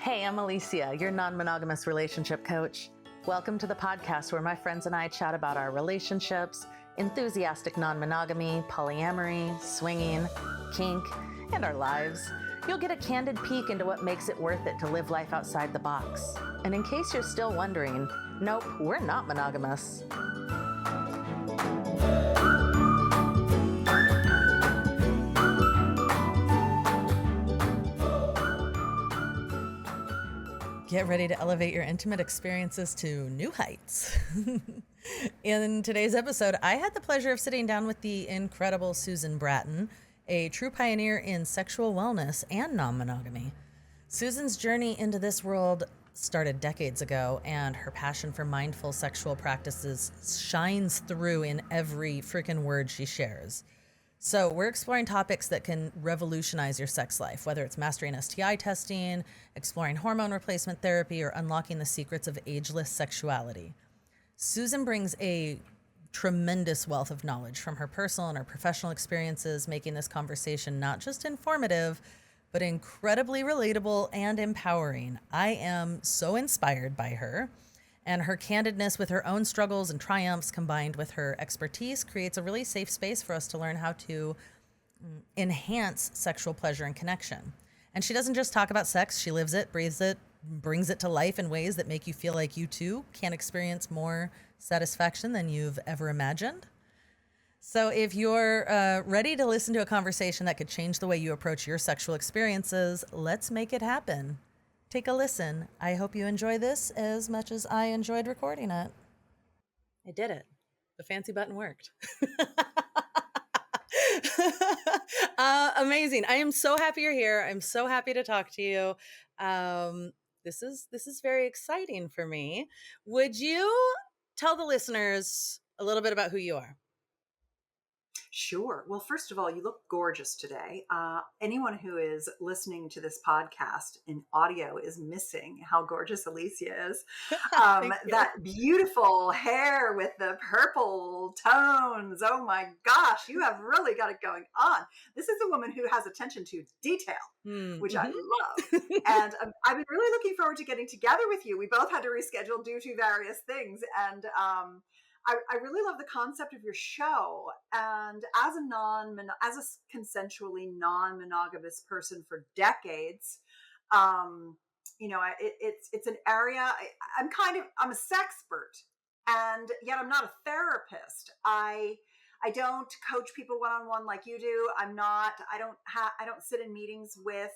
Hey, I'm Ellecia, your non-monogamous relationship coach. Welcome to the podcast where my friends and I chat about our relationships, enthusiastic non-monogamy, polyamory, swinging, kink, and our lives. You'll get a candid peek into what makes it worth it to live life outside the box. And in case you're still wondering, nope, we're not monogamous. Get ready to elevate your intimate experiences to new heights. In today's episode, I had the pleasure of sitting down with the incredible Susan Bratton, a true pioneer in sexual wellness and non-monogamy. Susan's journey into this world started decades ago, and her passion for mindful sexual practices shines through in every freaking word she shares. So we're exploring topics that can revolutionize your sex life, whether it's mastering STI testing, exploring hormone replacement therapy, or unlocking the secrets of ageless sexuality. Susan brings a tremendous wealth of knowledge from her personal and her professional experiences, making this conversation not just informative, but incredibly relatable and empowering. I am so inspired by her. And her candidness with her own struggles and triumphs combined with her expertise creates a really safe space for us to learn how to enhance sexual pleasure and connection. And she doesn't just talk about sex, she lives it, breathes it, brings it to life in ways that make you feel like you too can experience more satisfaction than you've ever imagined. So if you're ready to listen to a conversation that could change the way you approach your sexual experiences, let's make it happen. Take a listen. I hope you enjoy this as much as I enjoyed recording it. I did it. The fancy button worked. Amazing. I am so happy you're here. I'm so happy to talk to you. This is very exciting for me. Would you tell the listeners a little bit about who you are? Sure. Well, first of all, you look gorgeous today. Anyone who is listening to this podcast in audio is missing how gorgeous Ellecia is. That beautiful hair with the purple tones. Oh my gosh, you have really got it going on. This is a woman who has attention to detail, which I love. And I've been really looking forward to getting together with you. We both had to reschedule due to various things. And I really love the concept of your show. And as a consensually non-monogamous person for decades, it's an area I'm a sexpert, and yet I'm not a therapist. I don't coach people one-on-one like you do. I don't sit in meetings with,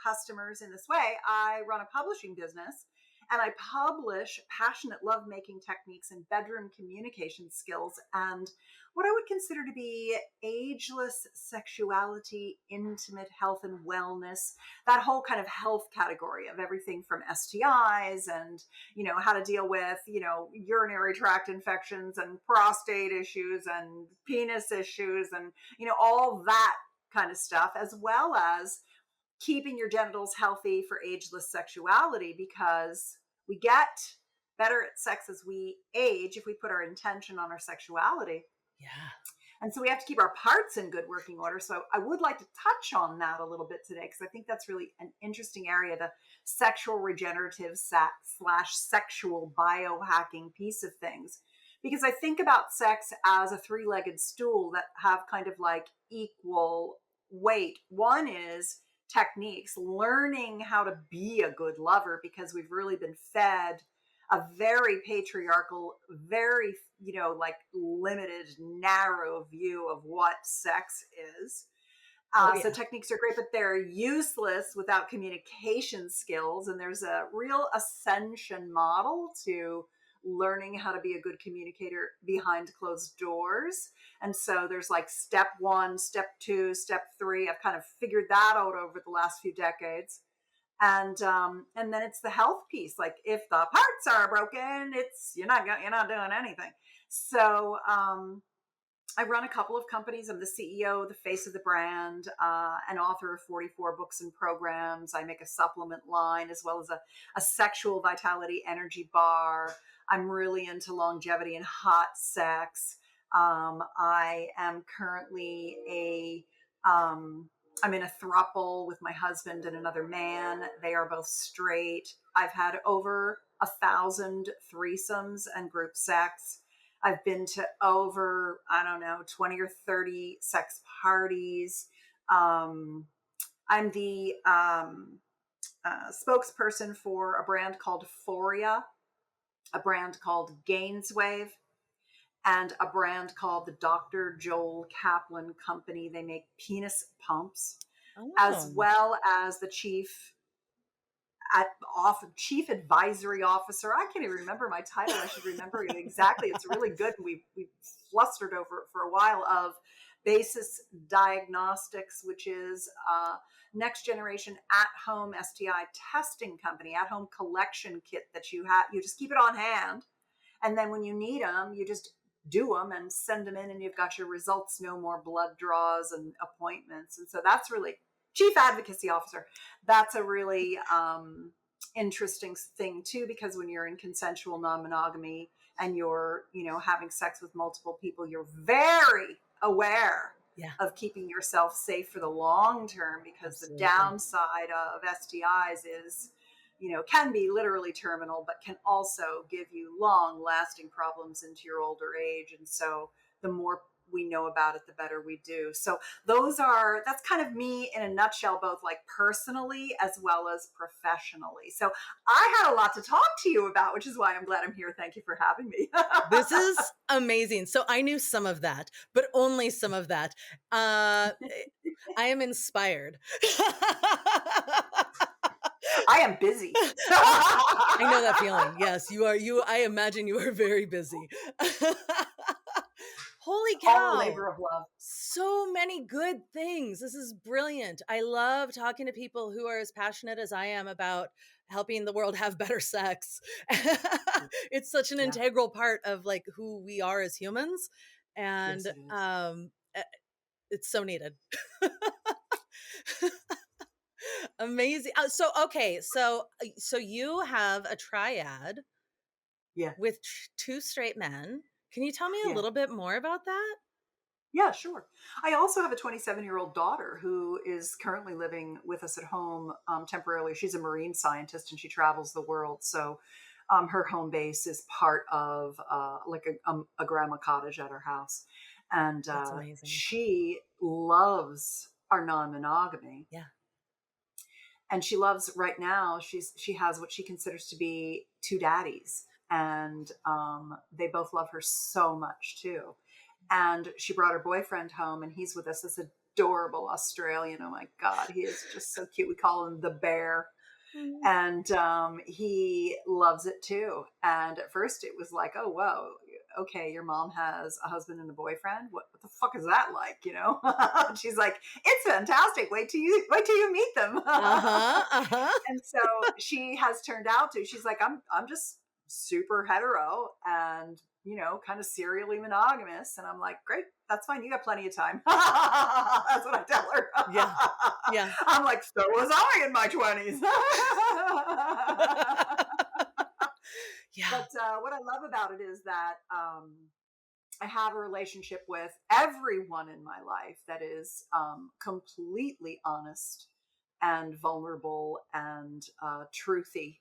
customers in this way. I run a publishing business. And I publish passionate lovemaking techniques and bedroom communication skills and what I would consider to be ageless sexuality, intimate health and wellness, that whole kind of health category of everything from STIs and, how to deal with, urinary tract infections and prostate issues and penis issues and, all that kind of stuff, as well as keeping your genitals healthy for ageless sexuality, because we get better at sex as we age if we put our intention on our sexuality. Yeah. And so we have to keep our parts in good working order. So I would like to touch on that a little bit today, because I think that's really an interesting area, the sexual regenerative / sexual biohacking piece of things. Because I think about sex as a three-legged stool that have kind of like equal weight. One is techniques, learning how to be a good lover, because we've really been fed a very patriarchal, very, limited, narrow view of what sex is. So techniques are great, but they're useless without communication skills. And there's a real ascension model to learning how to be a good communicator behind closed doors. And so there's like step 1, step 2, step 3. I've kind of figured that out over the last few decades. And then it's the health piece. Like if the parts are broken, you're not doing anything. So I run a couple of companies. I'm the CEO, the face of the brand, an author of 44 books and programs. I make a supplement line as well as a sexual vitality energy bar. I'm really into longevity and hot sex. I am currently a I'm in a throuple with my husband and another man. They are both straight. I've had over 1,000 threesomes and group sex. I've been to over, I don't know, 20 or 30 sex parties. I'm the spokesperson for a brand called Euphoria, a brand called Gainswave, and a brand called the Dr. Joel Kaplan Company. They make penis pumps, as Oh, well as the chief advisory officer. I can't even remember my title. I should remember it exactly. It's really good. We flustered over it for a while, of Basis Diagnostics, which is next generation at-home STI testing company, at-home collection kit that you just keep it on hand. And then when you need them, you just do them and send them in, and you've got your results. No more blood draws and appointments. And so that's really chief advocacy officer. That's a really interesting thing too, because when you're in consensual non-monogamy and you're, having sex with multiple people, you're very aware yeah, of keeping yourself safe for the long term, because the absolutely. downside of STIs is, can be literally terminal, but can also give you long lasting problems into your older age. And so the more we know about it, the better we do. So that's kind of me in a nutshell, both like personally as well as professionally. So I had a lot to talk to you about, which is why I'm glad I'm here. Thank you for having me. This is amazing. So I knew some of that, but only some of that. I am inspired. I am busy. I know that feeling. Yes, you are. I imagine you are very busy. Holy All a cow. labor of love. So many good things. This is brilliant. I love talking to people who are as passionate as I am about helping the world have better sex. It's such an Yeah. integral part of like who we are as humans. Yes, And it is. it's so needed. Amazing. So you have a triad Yeah. with two straight men. Can you tell me a Yeah. little bit more about that? Yeah, sure. I also have a 27-year-old daughter who is currently living with us at home temporarily. She's a marine scientist and she travels the world. So her home base is part of like a grandma cottage at her house. And That's amazing. she loves our non-monogamy. Yeah. And she loves, right now, she has what she considers to be two daddies. And they both love her so much too. And she brought her boyfriend home, and he's with us, this adorable Australian. Oh my God, he is just so cute. We call him the bear. Mm. And he loves it too. And at first it was like, oh, whoa, okay, your mom has a husband and a boyfriend. What the fuck is that like? And she's like, it's fantastic. Wait till you meet them. Uh-huh. Uh-huh. And so she has turned out to. She's like, I'm just super hetero and kind of serially monogamous. And I'm like, great, that's fine. You got plenty of time. That's what I tell her. Yeah. Yeah. I'm like, so was I in my 20s. Yeah. But what I love about it is that I have a relationship with everyone in my life that is completely honest and vulnerable and truthy.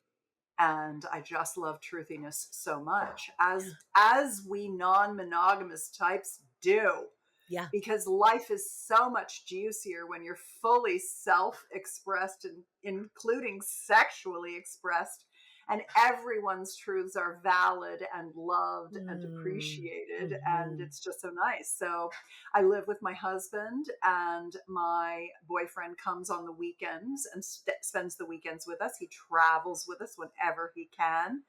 And I just love truthiness so much, as we non-monogamous types do. Yeah. Because life is so much juicier when you're fully self-expressed, and including sexually expressed, and everyone's truths are valid and loved and appreciated. And it's just so nice. So I live with my husband, and my boyfriend comes on the weekends and spends the weekends with us. He travels with us whenever he can.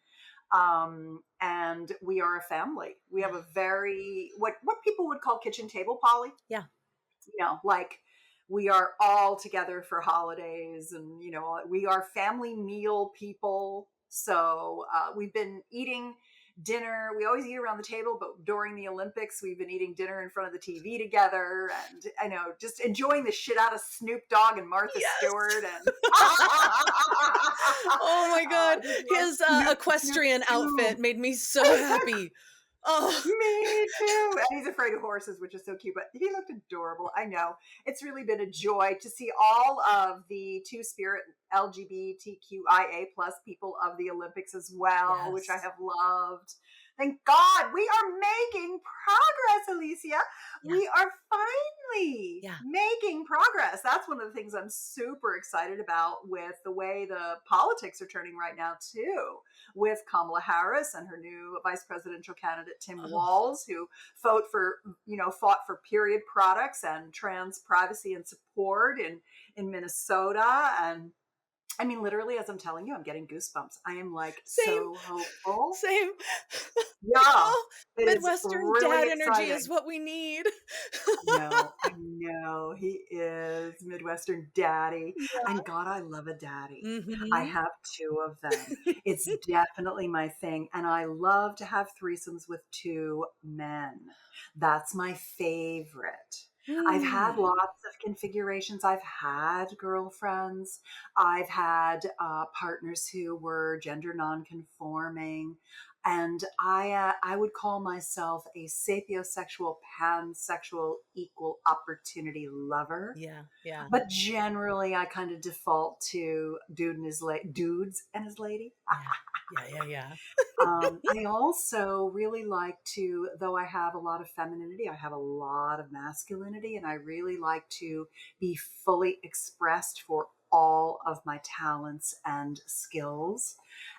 And we are a family. We have a very, what people would call kitchen table poly. Yeah. Like we are all together for holidays, and we are family meal people. So we've been eating dinner. We always eat around the table, but during the Olympics, we've been eating dinner in front of the TV together, and just enjoying the shit out of Snoop Dogg and Martha Stewart. And Oh my God, his Snoop, equestrian Snoop. outfit made me so happy. Oh, Me too. And he's afraid of horses, which is so cute, but he looked adorable. I know. It's really been a joy to see all of the Two Spirit LGBTQIA plus people of the Olympics as well, which I yes. have loved. Thank God we are making progress, Ellecia. Yeah. We are finally Yeah. making progress. That's one of the things I'm super excited about with the way the politics are turning right now, too, with Kamala Harris and her new vice presidential candidate, Tim Oh, Walz, who fought for period products and trans privacy and support in Minnesota. And I mean, literally, as I'm telling you, I'm getting goosebumps. I am like same. so hopeful. Same. Yeah, Oh, it is Midwestern really dad energy exciting. is what we need. I know. He is Midwestern daddy. And God, I love a daddy. I Mm-hmm. have two of them. It's definitely my thing. And I love to have threesomes with two men. That's my favorite. I've had Mm. lots of configurations. I've had girlfriends. I've had partners who were gender nonconforming. And I would call myself a sapiosexual, pansexual, equal opportunity lover. Yeah. Yeah. But generally, I kind of default to dudes and his lady. Yeah. Yeah. Yeah. Yeah. I also really like to, though I have a lot of femininity, I have a lot of masculinity, and I really like to be fully expressed for all of my talents and skills.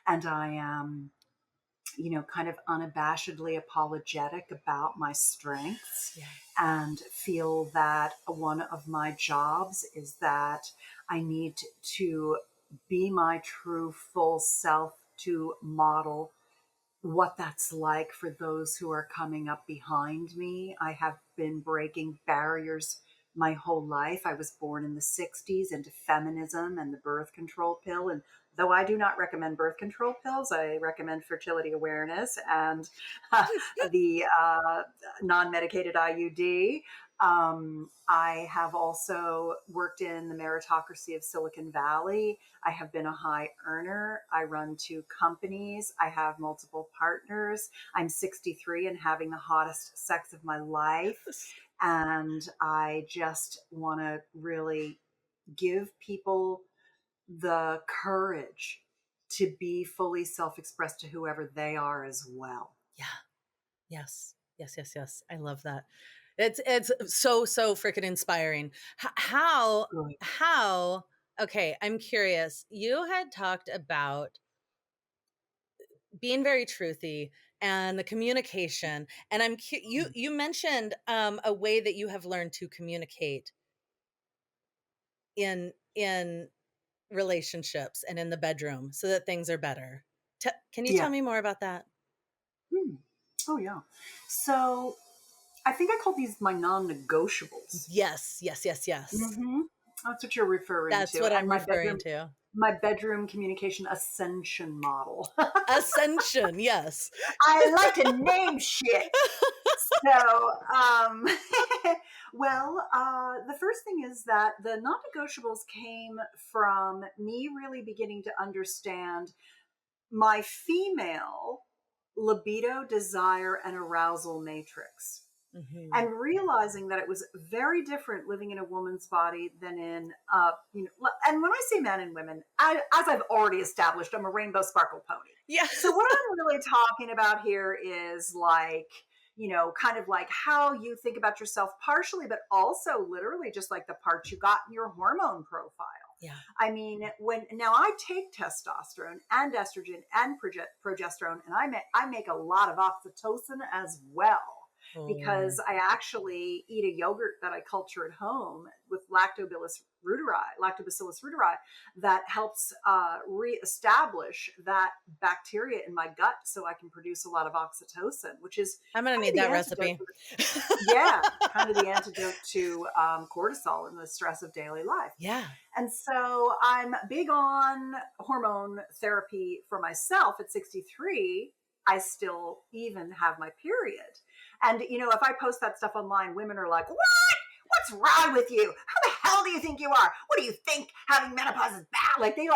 And I am kind of unabashedly apologetic about my strengths Yeah. and feel that one of my jobs is that I need to be my true full self to model what that's like for those who are coming up behind me. I have been breaking barriers my whole life. I was born in the 60s into feminism and the birth control pill. And though I do not recommend birth control pills, I recommend fertility awareness and the non medicated IUD. I have also worked in the meritocracy of Silicon Valley. I have been a high earner. I run two companies. I have multiple partners. I'm 63 and having the hottest sex of my life. And I just want to really give people the courage to be fully self expressed to whoever they are as well. Yeah. Yes. Yes. Yes. Yes. I love that. It's so freaking inspiring. How Good. how okay, I'm curious. You had talked about being very truthy and the communication, and you mentioned a way that you have learned to communicate in relationships and in the bedroom so that things are better. Can you tell Yeah. me more about that? Hmm. Oh, yeah. So I think I call these my non negotiables. Yes. Yes. Yes. Yes. That's what you're referring That's to. what And I'm referring to. my bedroom communication ascension model. Ascension. Yes. I like to name shit. So, the first thing is that the non negotiables came from me really beginning to understand my female libido, desire, and arousal matrix. Mhm. And realizing that it was very different living in a woman's body than in, and when I say men and women, as I've already established, I'm a rainbow sparkle pony. Yeah. So what I'm really talking about here is like, kind of like how you think about yourself partially, but also literally just like the parts you got in your hormone profile. Yeah. I mean, when now I take testosterone and estrogen and progesterone, and I make a lot of oxytocin as well Oh. because I actually eat a yogurt that I culture at home with lactobacillus reuteri, that helps reestablish that bacteria in my gut so I can produce a lot of oxytocin, which is I'm gonna kind of need the that antidote recipe. to kind of the antidote to cortisol and the stress of daily life. Yeah. And so I'm big on hormone therapy for myself at 63. I still even have my period. And, if I post that stuff online, women are like, what? what's wrong with you? How the hell do you think you are? What do you think having menopause is bad? Like they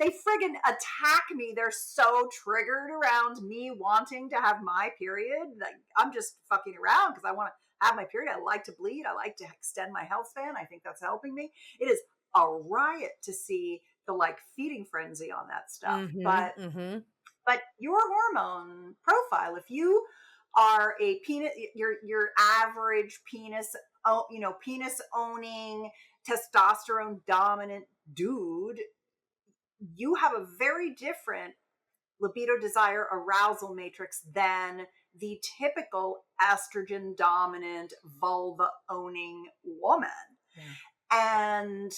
friggin' attack me. They're so triggered around me wanting to have my period. Like I'm just fucking around because I want to have my period. I like to bleed. I like to extend my health span. I think that's helping me. It is a riot to see the like feeding frenzy on that stuff. But your hormone profile, if you are a penis, your average penis, penis owning, testosterone dominant dude, you have a very different libido, desire, arousal matrix than the typical estrogen dominant vulva owning woman. And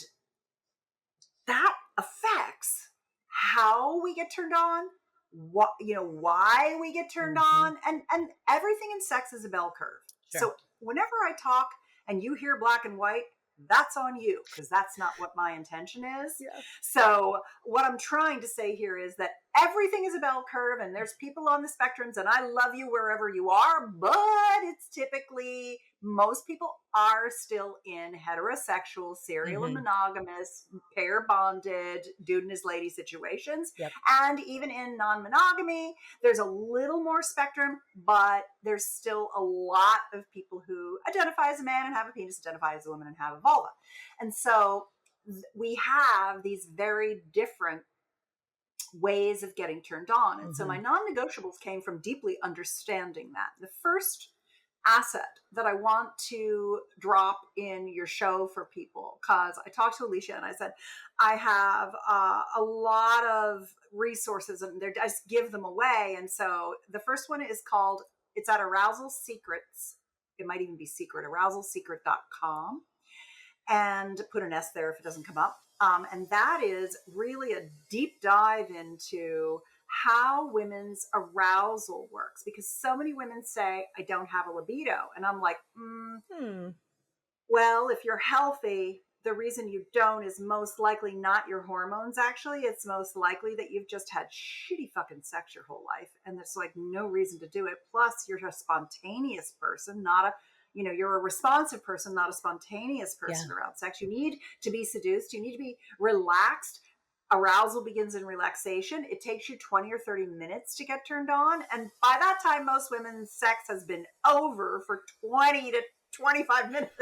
that affects how we get turned on, what, why we get turned on, and everything in sex is a bell curve. So whenever I talk and you hear black and white, that's on you, because that's not what my intention is. So what I'm trying to say here is that everything is a bell curve, and there's people on the spectrums, and I love you wherever you are, but it's typically, most people are still in heterosexual, serial and monogamous, pair bonded, dude and his lady situations. And even in non-monogamy, there's a little more spectrum, but there's still a lot of people who identify as a man and have a penis, identify as a woman and have a vulva. And so we have these very different ways of getting turned on. And so my non-negotiables came from deeply understanding that. The first asset that I want to drop in your show for people, because I talked to Ellecia and I said, I have a lot of resources and I just give them away. And so the first one is called, it's at Arousal Secrets. It might even be secret, arousalsecret.com. And put an S there if it doesn't come up. And that is really a deep dive into how women's arousal works, because so many women say, I don't have a libido. And I'm like, well, if you're healthy, the reason you don't is most likely not your hormones. Actually, it's most likely that you've just had shitty fucking sex your whole life. And there's like no reason to do it. Plus you're a spontaneous person, not a, you're a responsive person, not a spontaneous person around sex. You need to be seduced. You need to be relaxed. Arousal begins in relaxation. It takes you 20 or 30 minutes to get turned on. And by that time, most women's sex has been over for 20 to 25 minutes,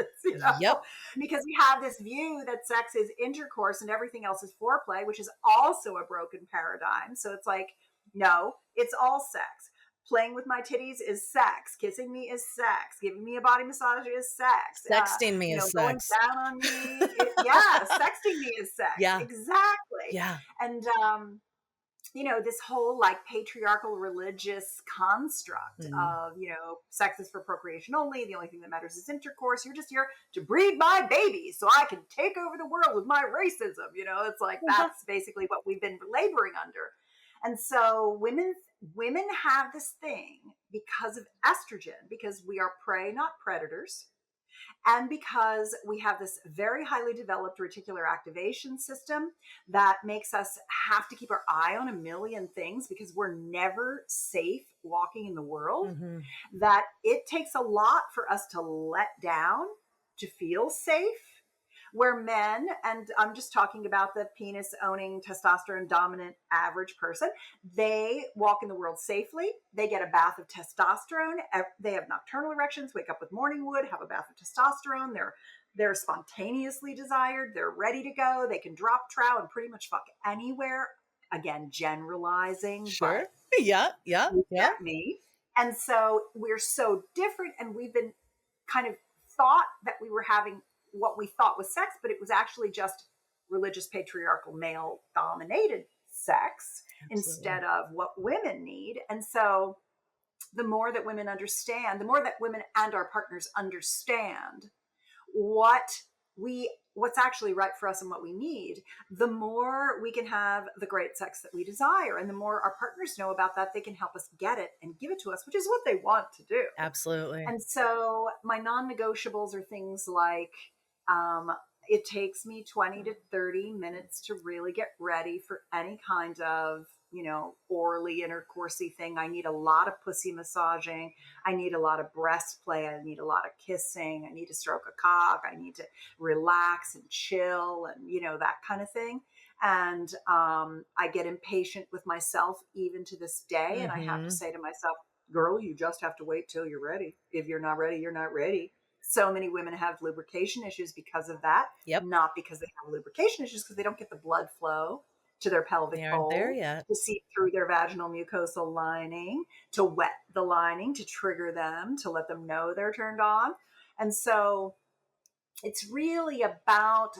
because we have this view that sex is intercourse and everything else is foreplay, which is also a broken paradigm. So it's like, no, it's all sex. Playing with my titties is sex. Kissing me is sex. Giving me a body massage is sex. Sexting me is going sex. down on me. Sexting me is sex. Yeah. Exactly. Yeah. And, this whole like patriarchal religious construct of, sex is for procreation only. The only thing that matters is intercourse. You're just here to breed my babies so I can take over the world with my racism. It's like, that's basically what we've been laboring under. And so women have this thing because of estrogen, because we are prey, not predators. And because we have this very highly developed reticular activation system that makes us have to keep our eye on a million things because we're never safe walking in the world, that it takes a lot for us to let down to feel safe. Where men, and I'm just talking about the penis owning, testosterone dominant average person, they walk in the world safely. They get a bath of testosterone. They have nocturnal erections, wake up with morning wood, have a bath of testosterone. They're spontaneously desired. They're ready to go. They can drop trow and pretty much fuck anywhere. Again, generalizing. Sure. But Yeah. you get me. And so we're so different, and we've been kind of thought that we were having what we thought was sex, but it was actually just religious, patriarchal, male dominated sex. Absolutely. Instead of what women need. And so the more that women understand, the more that women and our partners understand what's actually right for us and what we need, the more we can have the great sex that we desire. And the more our partners know about that, they can help us get it and give it to us, which is what they want to do. Absolutely. And so my non-negotiables are things like, it takes me 20 to 30 minutes to really get ready for any kind of, orally intercoursey thing. I need a lot of pussy massaging. I need a lot of breast play. I need a lot of kissing. I need to stroke a cock. I need to relax and chill and, that kind of thing. And I get impatient with myself even to this day. And I have to say to myself, girl, you just have to wait till you're ready. If you're not ready, you're not ready. So many women have lubrication issues because of that. Yep. Not because they have lubrication issues, because they don't get the blood flow to their pelvic They aren't there bowl yet. to seep through their vaginal mucosal lining, to wet the lining, to trigger them, to let them know they're turned on. And so it's really about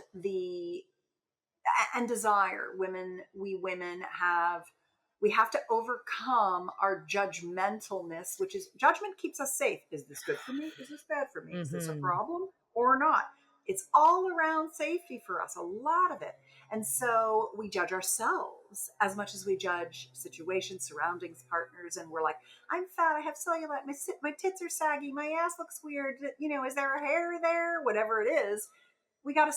and desire. We have to overcome our judgmentalness, which is judgment keeps us safe. Is this good for me? Is this bad for me? Is this a problem or not? It's all around safety for us, a lot of it. And so we judge ourselves as much as we judge situations, surroundings, partners. And we're like, I'm fat, I have cellulite, my tits are saggy, my ass looks weird. Is there a hair there? Whatever it is. We gotta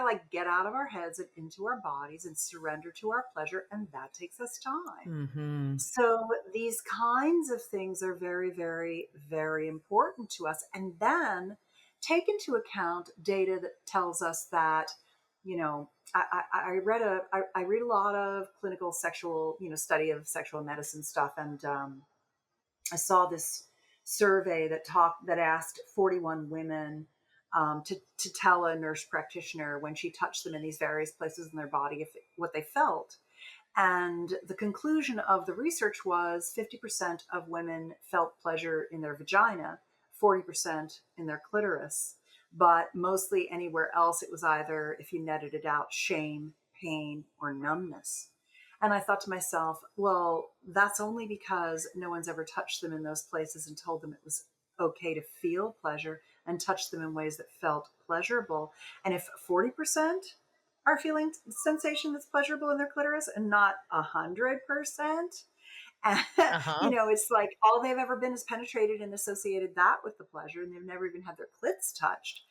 like get out of our heads and into our bodies and surrender to our pleasure. And that takes us time. So these kinds of things are very, very, very important to us. And then take into account data that tells us that, I read a lot of clinical sexual, study of sexual medicine stuff. And I saw this survey that asked 41 women to tell a nurse practitioner when she touched them in these various places in their body what they felt. And the conclusion of the research was 50% of women felt pleasure in their vagina, 40% in their clitoris, but mostly anywhere else it was either, if you netted it out, shame, pain, or numbness. And I thought to myself, well, that's only because no one's ever touched them in those places and told them it was okay to feel pleasure and touch them in ways that felt pleasurable. And if 40% are feeling sensation that's pleasurable in their clitoris and not 100%, and, it's like all they've ever been is penetrated and associated that with the pleasure, and they've never even had their clits touched.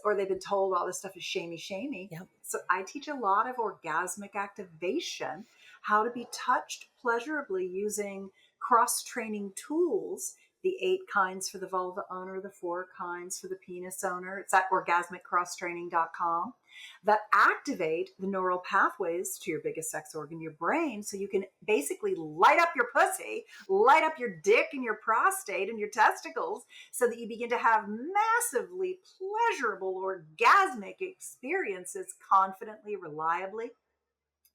Or they've been told all this stuff is shamey. Yep. So I teach a lot of orgasmic activation, how to be touched pleasurably using cross-training tools, the 8 kinds for the vulva owner, the 4 kinds for the penis owner. It's at orgasmiccrosstraining.com, that activate the neural pathways to your biggest sex organ, your brain, so you can basically light up your pussy, light up your dick and your prostate and your testicles, so that you begin to have massively pleasurable orgasmic experiences confidently, reliably,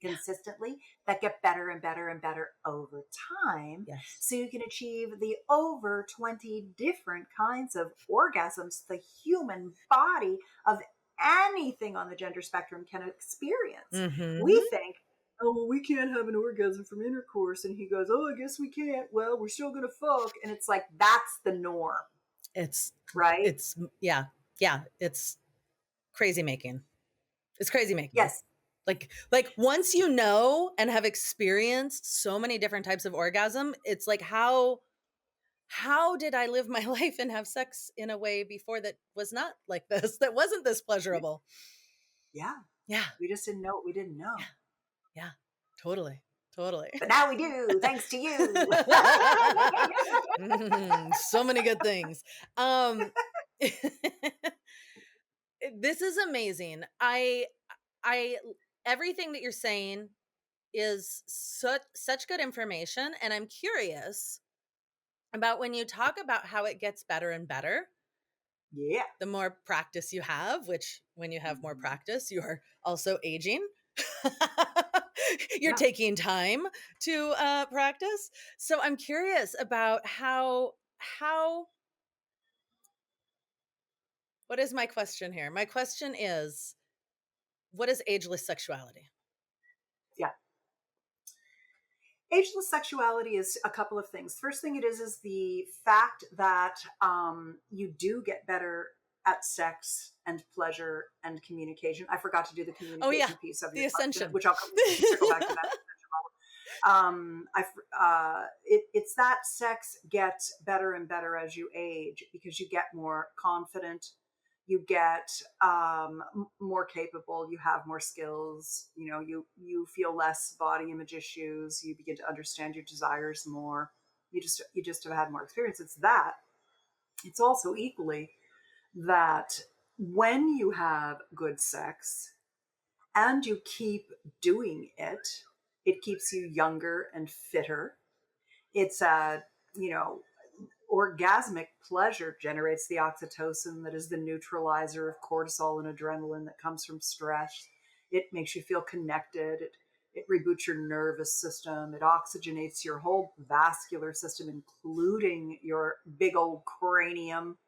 consistently, that get better and better and better over time. Yes. So you can achieve the over 20 different kinds of orgasms the human body of anything on the gender spectrum can experience. We think, oh, well, we can't have an orgasm from intercourse. And he goes, oh, I guess we can't. Well, we're still going to fuck. And it's like, that's the norm. It's right. It's it's crazy making. It's crazy making. Yes. Like once you know and have experienced so many different types of orgasm, it's like, how did I live my life and have sex in a way before that was not like this, that wasn't this pleasurable? Yeah. Yeah. We just didn't know what we didn't know. Yeah. Totally. But now we do, thanks to you. So many good things. This is amazing. I everything that you're saying is such good information, and I'm curious about when you talk about how it gets better and better. Yeah. The more practice you have, which when you have more practice, you are also aging. You're taking time to practice. So I'm curious about how what is my question here? My question is, what is ageless sexuality? Yeah. Ageless sexuality is a couple of things. First thing it is the fact that you do get better at sex and pleasure and communication. I forgot to do the communication piece of the your ascension, question, which I'll circle back to that. It's that sex gets better and better as you age, because you get more confident, you get more capable, you have more skills, you feel less body image issues, you begin to understand your desires more. You just have had more experience. It's also equally that when you have good sex and you keep doing it, it keeps you younger and fitter. It's a, you know, orgasmic pleasure generates the oxytocin that is the neutralizer of cortisol and adrenaline that comes from stress. It makes you feel connected. It reboots your nervous system. It oxygenates your whole vascular system, including your big old cranium.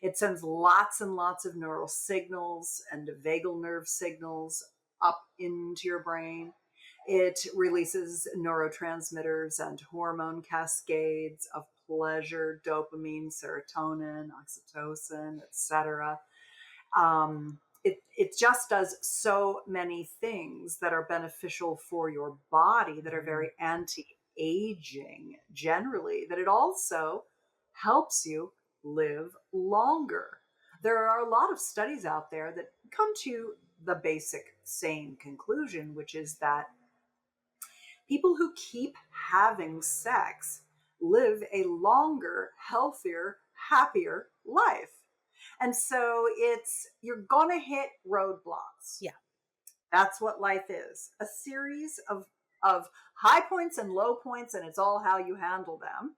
It sends lots and lots of neural signals and vagal nerve signals up into your brain. It releases neurotransmitters and hormone cascades of pleasure, dopamine, serotonin, oxytocin, etc. It just does so many things that are beneficial for your body, that are very anti-aging generally, that it also helps you live longer. There are a lot of studies out there that come to the basic same conclusion, which is that people who keep having sex live a longer, healthier, happier life. And so you're going to hit roadblocks. Yeah. That's what life is. A series of high points and low points, and it's all how you handle them.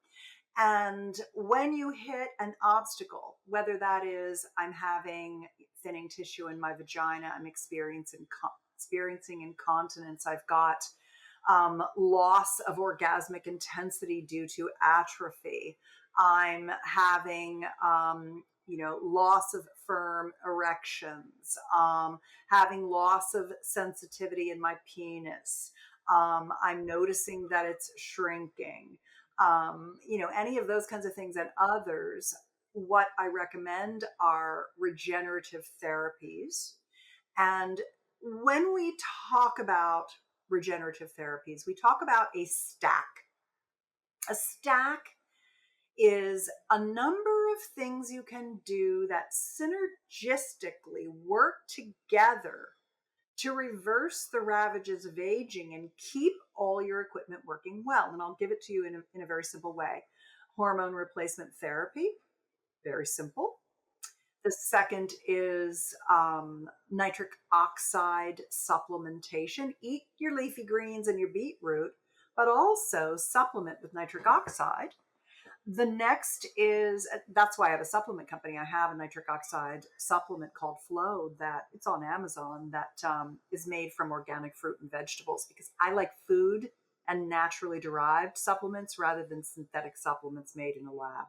And when you hit an obstacle, whether that is I'm having thinning tissue in my vagina, I'm experiencing incontinence, I've got loss of orgasmic intensity due to atrophy, I'm having loss of firm erections, having loss of sensitivity in my penis, I'm noticing that it's shrinking, any of those kinds of things and others. What I recommend are regenerative therapies. And when we talk about regenerative therapies, we talk about a stack. A stack is a number of things you can do that synergistically work together to reverse the ravages of aging and keep all your equipment working well. And I'll give it to you in a very simple way. Hormone replacement therapy, very simple. The second is nitric oxide supplementation. Eat your leafy greens and your beetroot, but also supplement with nitric oxide. The next is, that's why I have a supplement company. I have a nitric oxide supplement called Flow that it's on Amazon that is made from organic fruit and vegetables, because I like food and naturally derived supplements rather than synthetic supplements made in a lab.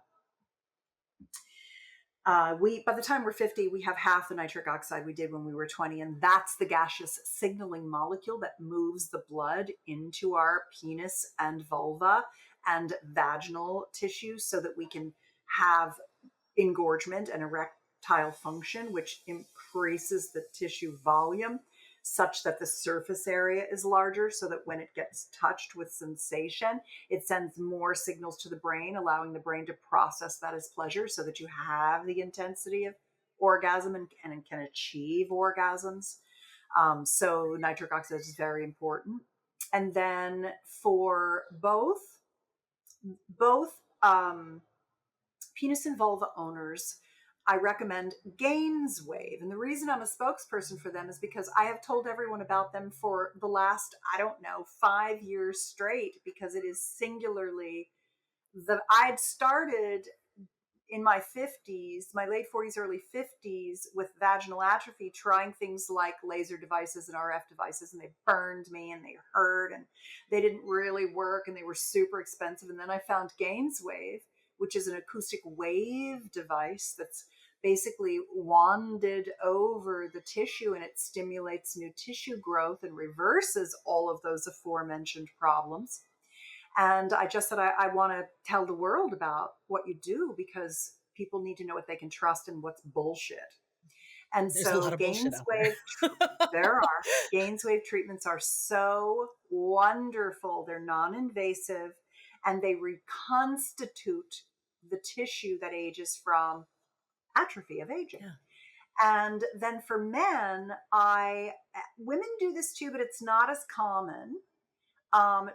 By the time we're 50, we have half the nitric oxide we did when we were 20. And that's the gaseous signaling molecule that moves the blood into our penis and vulva and vaginal tissue so that we can have engorgement and erectile function, which increases the tissue volume such that the surface area is larger, so that when it gets touched with sensation, it sends more signals to the brain, allowing the brain to process that as pleasure so that you have the intensity of orgasm and can achieve orgasms. So nitric oxide is very important. And then for both penis and vulva owners, I recommend Gainswave. And the reason I'm a spokesperson for them is because I have told everyone about them for the last, 5 years straight, because it is singularly I'd started in my 50s, my late 40s, early 50s with vaginal atrophy, trying things like laser devices and RF devices, and they burned me and they hurt and they didn't really work and they were super expensive. And then I found Gainswave, which is an acoustic wave device that's basically wanded over the tissue, and it stimulates new tissue growth and reverses all of those aforementioned problems. And I just said, I want to tell the world about what you do, because people need to know what they can trust and what's bullshit. And There's a so lot of bullshit out there. Gainswave treatments are so wonderful. They're non-invasive and they reconstitute the tissue that ages from atrophy of aging. Yeah. And then for men, women do this too, but it's not as common.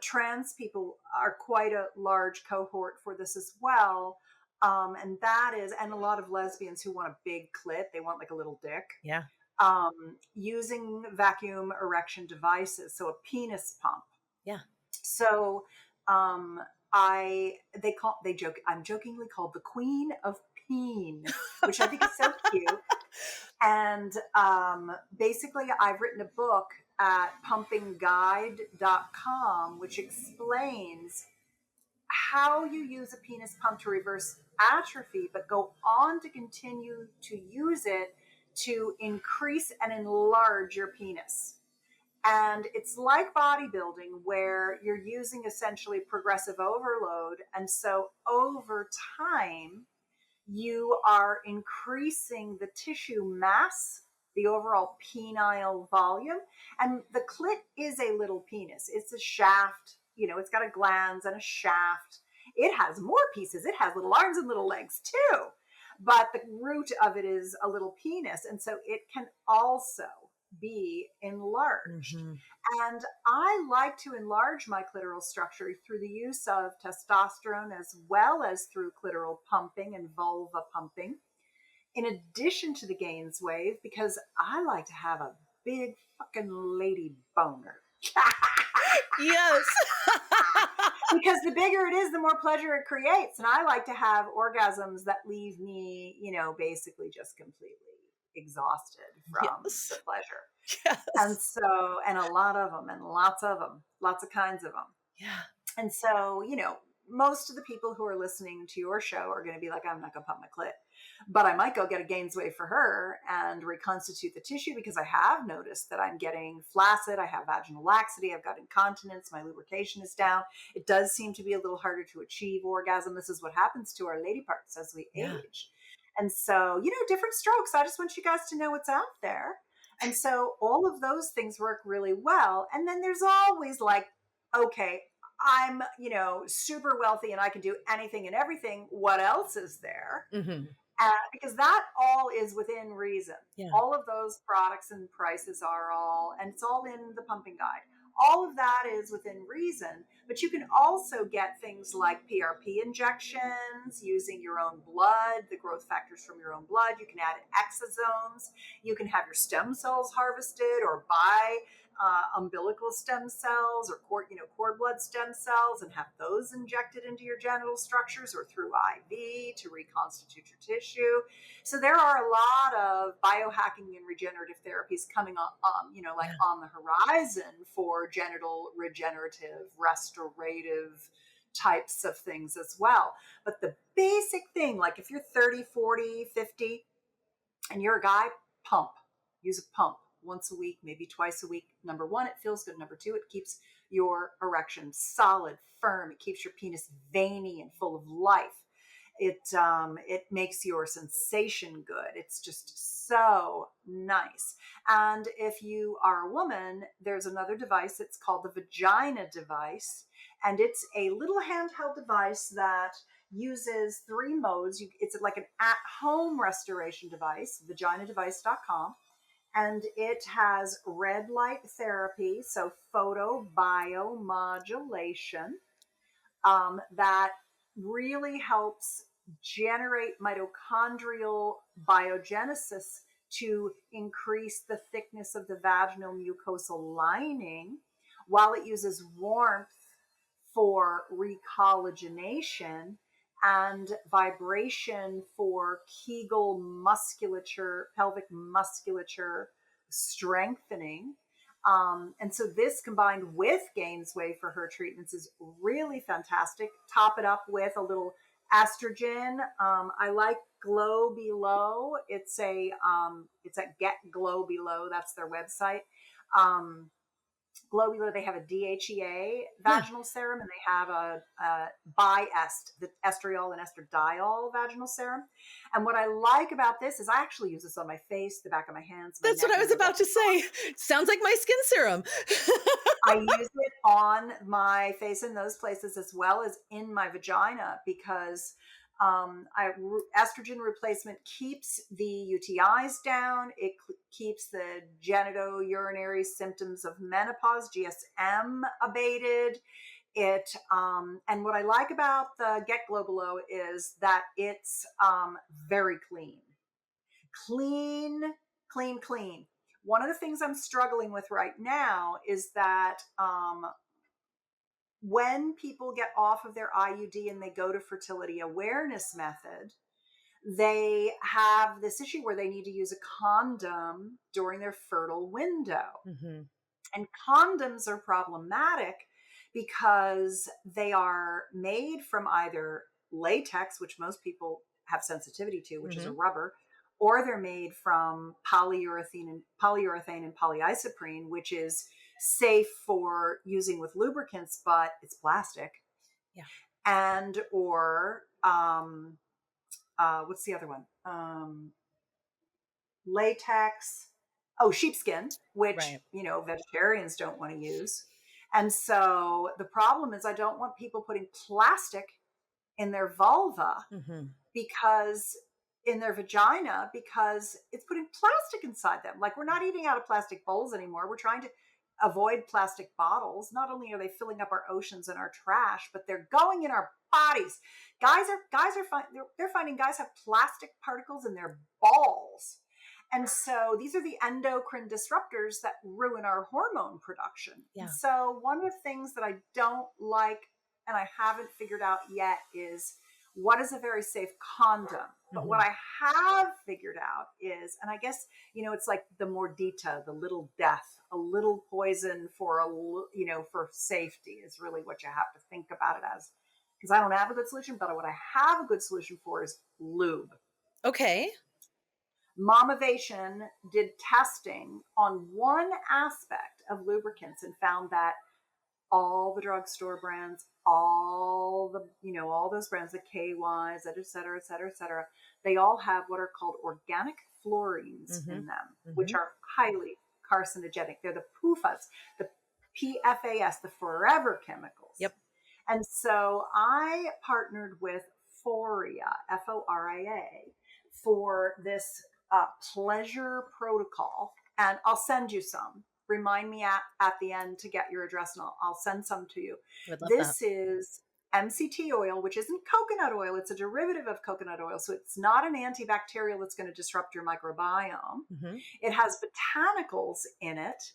Trans people are quite a large cohort for this as well. And a lot of lesbians who want a big clit, they want like a little dick. Yeah. Using vacuum erection devices, so a penis pump. Yeah. So I'm jokingly called the Queen of Peen, which I think is so cute. And basically, I've written a book at pumpingguide.com, which explains how you use a penis pump to reverse atrophy, but go on to continue to use it to increase and enlarge your penis. And it's like bodybuilding, where you're using essentially progressive overload. And so over time, you are increasing the tissue mass, the overall penile volume. And the clit is a little penis. It's a shaft, it's got a glans and a shaft. It has more pieces. It has little arms and little legs too. But the root of it is a little penis. And so it can also be enlarged. Mm-hmm. And I like to enlarge my clitoral structure through the use of testosterone, as well as through clitoral pumping and vulva pumping, in addition to the Gainswave, because I like to have a big fucking lady boner. Yes. Because the bigger it is, the more pleasure it creates. And I like to have orgasms that leave me, basically just completely exhausted from the pleasure. Yes. And a lot of them, and lots of them, lots of kinds of them. Yeah. And so, most of the people who are listening to your show are going to be like, I'm not going to pump my clit, but I might go get a Gainswave for her and reconstitute the tissue, because I have noticed that I'm getting flaccid. I have vaginal laxity. I've got incontinence. My lubrication is down. It does seem to be a little harder to achieve orgasm. This is what happens to our lady parts as we age. And so, different strokes. I just want you guys to know what's out there. And so all of those things work really well. And then there's always like, okay, I'm, super wealthy and I can do anything and everything. What else is there? Mm-hmm. Because that all is within reason. Yeah. All of those products and prices and it's all in the pumping guide. All of that is within reason, but you can also get things like PRP injections using your own blood, the growth factors from your own blood. You can add exosomes. You can have your stem cells harvested or buy umbilical stem cells or cord blood stem cells and have those injected into your genital structures or through IV to reconstitute your tissue. So there are a lot of biohacking and regenerative therapies coming on, on the horizon for genital regenerative, restorative types of things as well. But the basic thing, like if you're 30, 40, 50, and you're a guy, use a pump. Once a week, maybe twice a week. Number one, it feels good. Number two, it keeps your erection solid, firm. It keeps your penis veiny and full of life. It makes your sensation good. It's just so nice. And if you are a woman, there's another device. It's called the vagina device. And it's a little handheld device that uses 3 modes. It's like an at-home restoration device, vaginadevice.com. And it has red light therapy, so photobiomodulation, that really helps generate mitochondrial biogenesis to increase the thickness of the vaginal mucosal lining, while it uses warmth for recollagenation and vibration for Kegel musculature, pelvic musculature strengthening. And so this combined with Gainswave for her treatments is really fantastic. Top it up with a little estrogen. I like Glow Below. It's at Get Glow Below. That's their website. Glow Below, they have a DHEA vaginal serum, and they have a Biest, the estriol and estradiol vaginal serum. And what I like about this is I actually use this on my face, the back of my hands. That's what I was about to say. Sounds like my skin serum. I use it on my face in those places as well as in my vagina, because Estrogen replacement keeps the UTIs down. It keeps the genitourinary symptoms of menopause, GSM, abated. And what I like about the Get Glow Below is that it's very clean. Clean, clean, clean. One of the things I'm struggling with right now is that when people get off of their IUD and they go to fertility awareness method, they have this issue where they need to use a condom during their fertile window. Mm-hmm. And condoms are problematic because they are made from either latex, which most people have sensitivity to, which is a rubber, or they're made from polyurethane and polyisoprene, which is safe for using with lubricants, but it's plastic. Yeah. And or what's the other one? Latex. Oh, sheepskin, which, vegetarians don't want to use. And so the problem is I don't want people putting plastic in their vulva because in their vagina, because it's putting plastic inside them. Like, we're not eating out of plastic bowls anymore. We're trying to avoid plastic bottles. Not only are they filling up our oceans and our trash, but they're going in our bodies. They're finding guys have plastic particles in their balls. And so these are the endocrine disruptors that ruin our hormone production. Yeah. So one of the things that I don't like, and I haven't figured out yet, is what is a very safe condom. But what I have figured out is, and I guess, it's like the mordita, the little death, a little poison for for safety is really what you have to think about it as. Because I don't have a good solution, but what I have a good solution for is lube. Okay. Momavation did testing on one aspect of lubricants and found that all the drugstore brands, all those brands, the KYs, et cetera, et cetera, et cetera, they all have what are called organic fluorines in them, which are highly carcinogenic. They're the PFAS, the PFAS, the forever chemicals. Yep. And so I partnered with Foria, Foria, for this pleasure protocol, and I'll send you some. Remind me at the end to get your address, and I'll send some to you. This is MCT oil, which isn't coconut oil. It's a derivative of coconut oil. So it's not an antibacterial that's going to disrupt your microbiome. It has botanicals in it,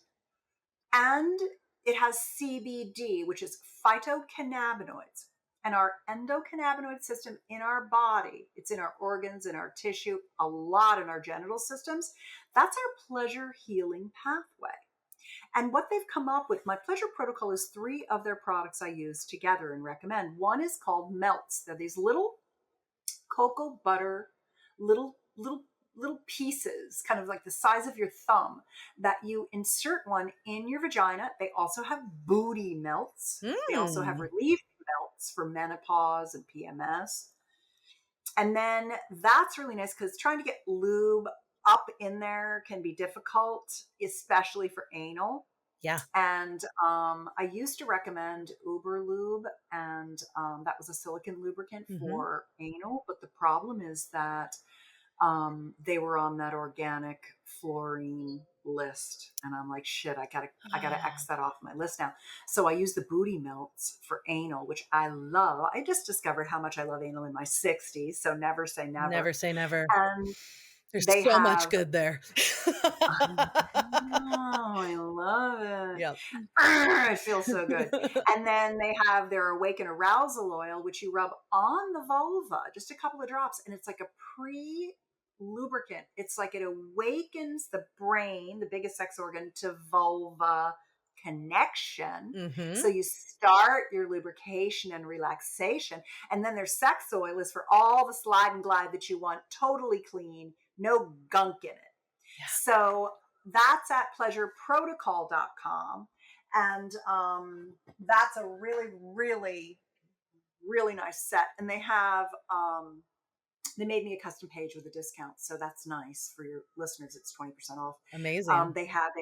and it has CBD, which is phytocannabinoids. And our endocannabinoid system in our body, it's in our organs, in our tissue, a lot in our genital systems. That's our pleasure healing pathway. And what they've come up with, my pleasure protocol, is 3 of their products I use together and recommend. One is called Melts. They're these little cocoa butter, little pieces, kind of like the size of your thumb, that you insert one in your vagina. They also have booty melts. They also have relief melts for menopause and PMS. And then that's really nice because trying to get lube up in there can be difficult, especially for anal. Yeah. And I used to recommend Uber Lube, and that was a silicone lubricant for anal. But the problem is that they were on that organic fluorine list, and I'm like, shit, I gotta X that off my list now. So I use the booty melts for anal, which I love. I just discovered how much I love anal in my 60s, so never say never. Never say never. And there's so much good there. I love it. Yep. It feels so good. And then they have their Awaken Arousal Oil, which you rub on the vulva, just a couple of drops, and it's like a lubricant. It's like it awakens the brain, the biggest sex organ, to vulva connection. So you start your lubrication and relaxation. And then their sex oil is for all the slide and glide that you want, totally clean, no gunk in it. Yeah. So that's at pleasureprotocol.com. And that's a really, really, really nice set. And they have they made me a custom page with a discount, so that's nice for your listeners. It's 20% off. Amazing. They have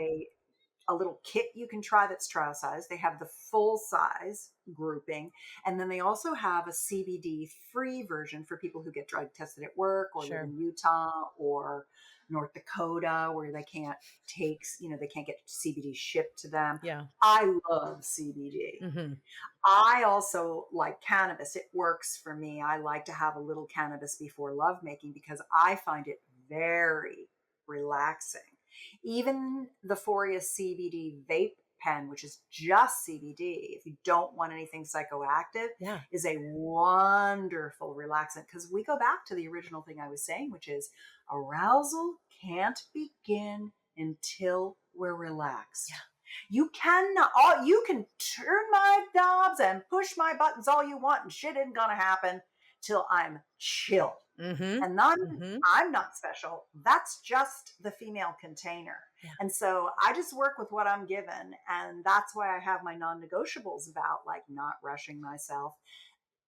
a little kit you can try that's trial size. They have the full size grouping. And then they also have a CBD free version for people who get drug tested at work or live Sure. in Utah or North Dakota where they can't take, they can't get CBD shipped to them. Yeah. I love CBD. Mm-hmm. I also like cannabis. It works for me. I like to have a little cannabis before lovemaking because I find it very relaxing. Even the Foria CBD vape pen, which is just CBD, if you don't want anything psychoactive, Yeah. is a wonderful relaxant. Because we go back to the original thing I was saying, which is arousal can't begin until we're relaxed. Yeah. You cannot, all you can turn my knobs and push my buttons all you want, and shit isn't gonna happen till I'm chill. Mm-hmm. And then Mm-hmm. I'm not special. That's just the female container. Yeah. And so I just work with what I'm given. And that's why I have my non-negotiables about like not rushing myself.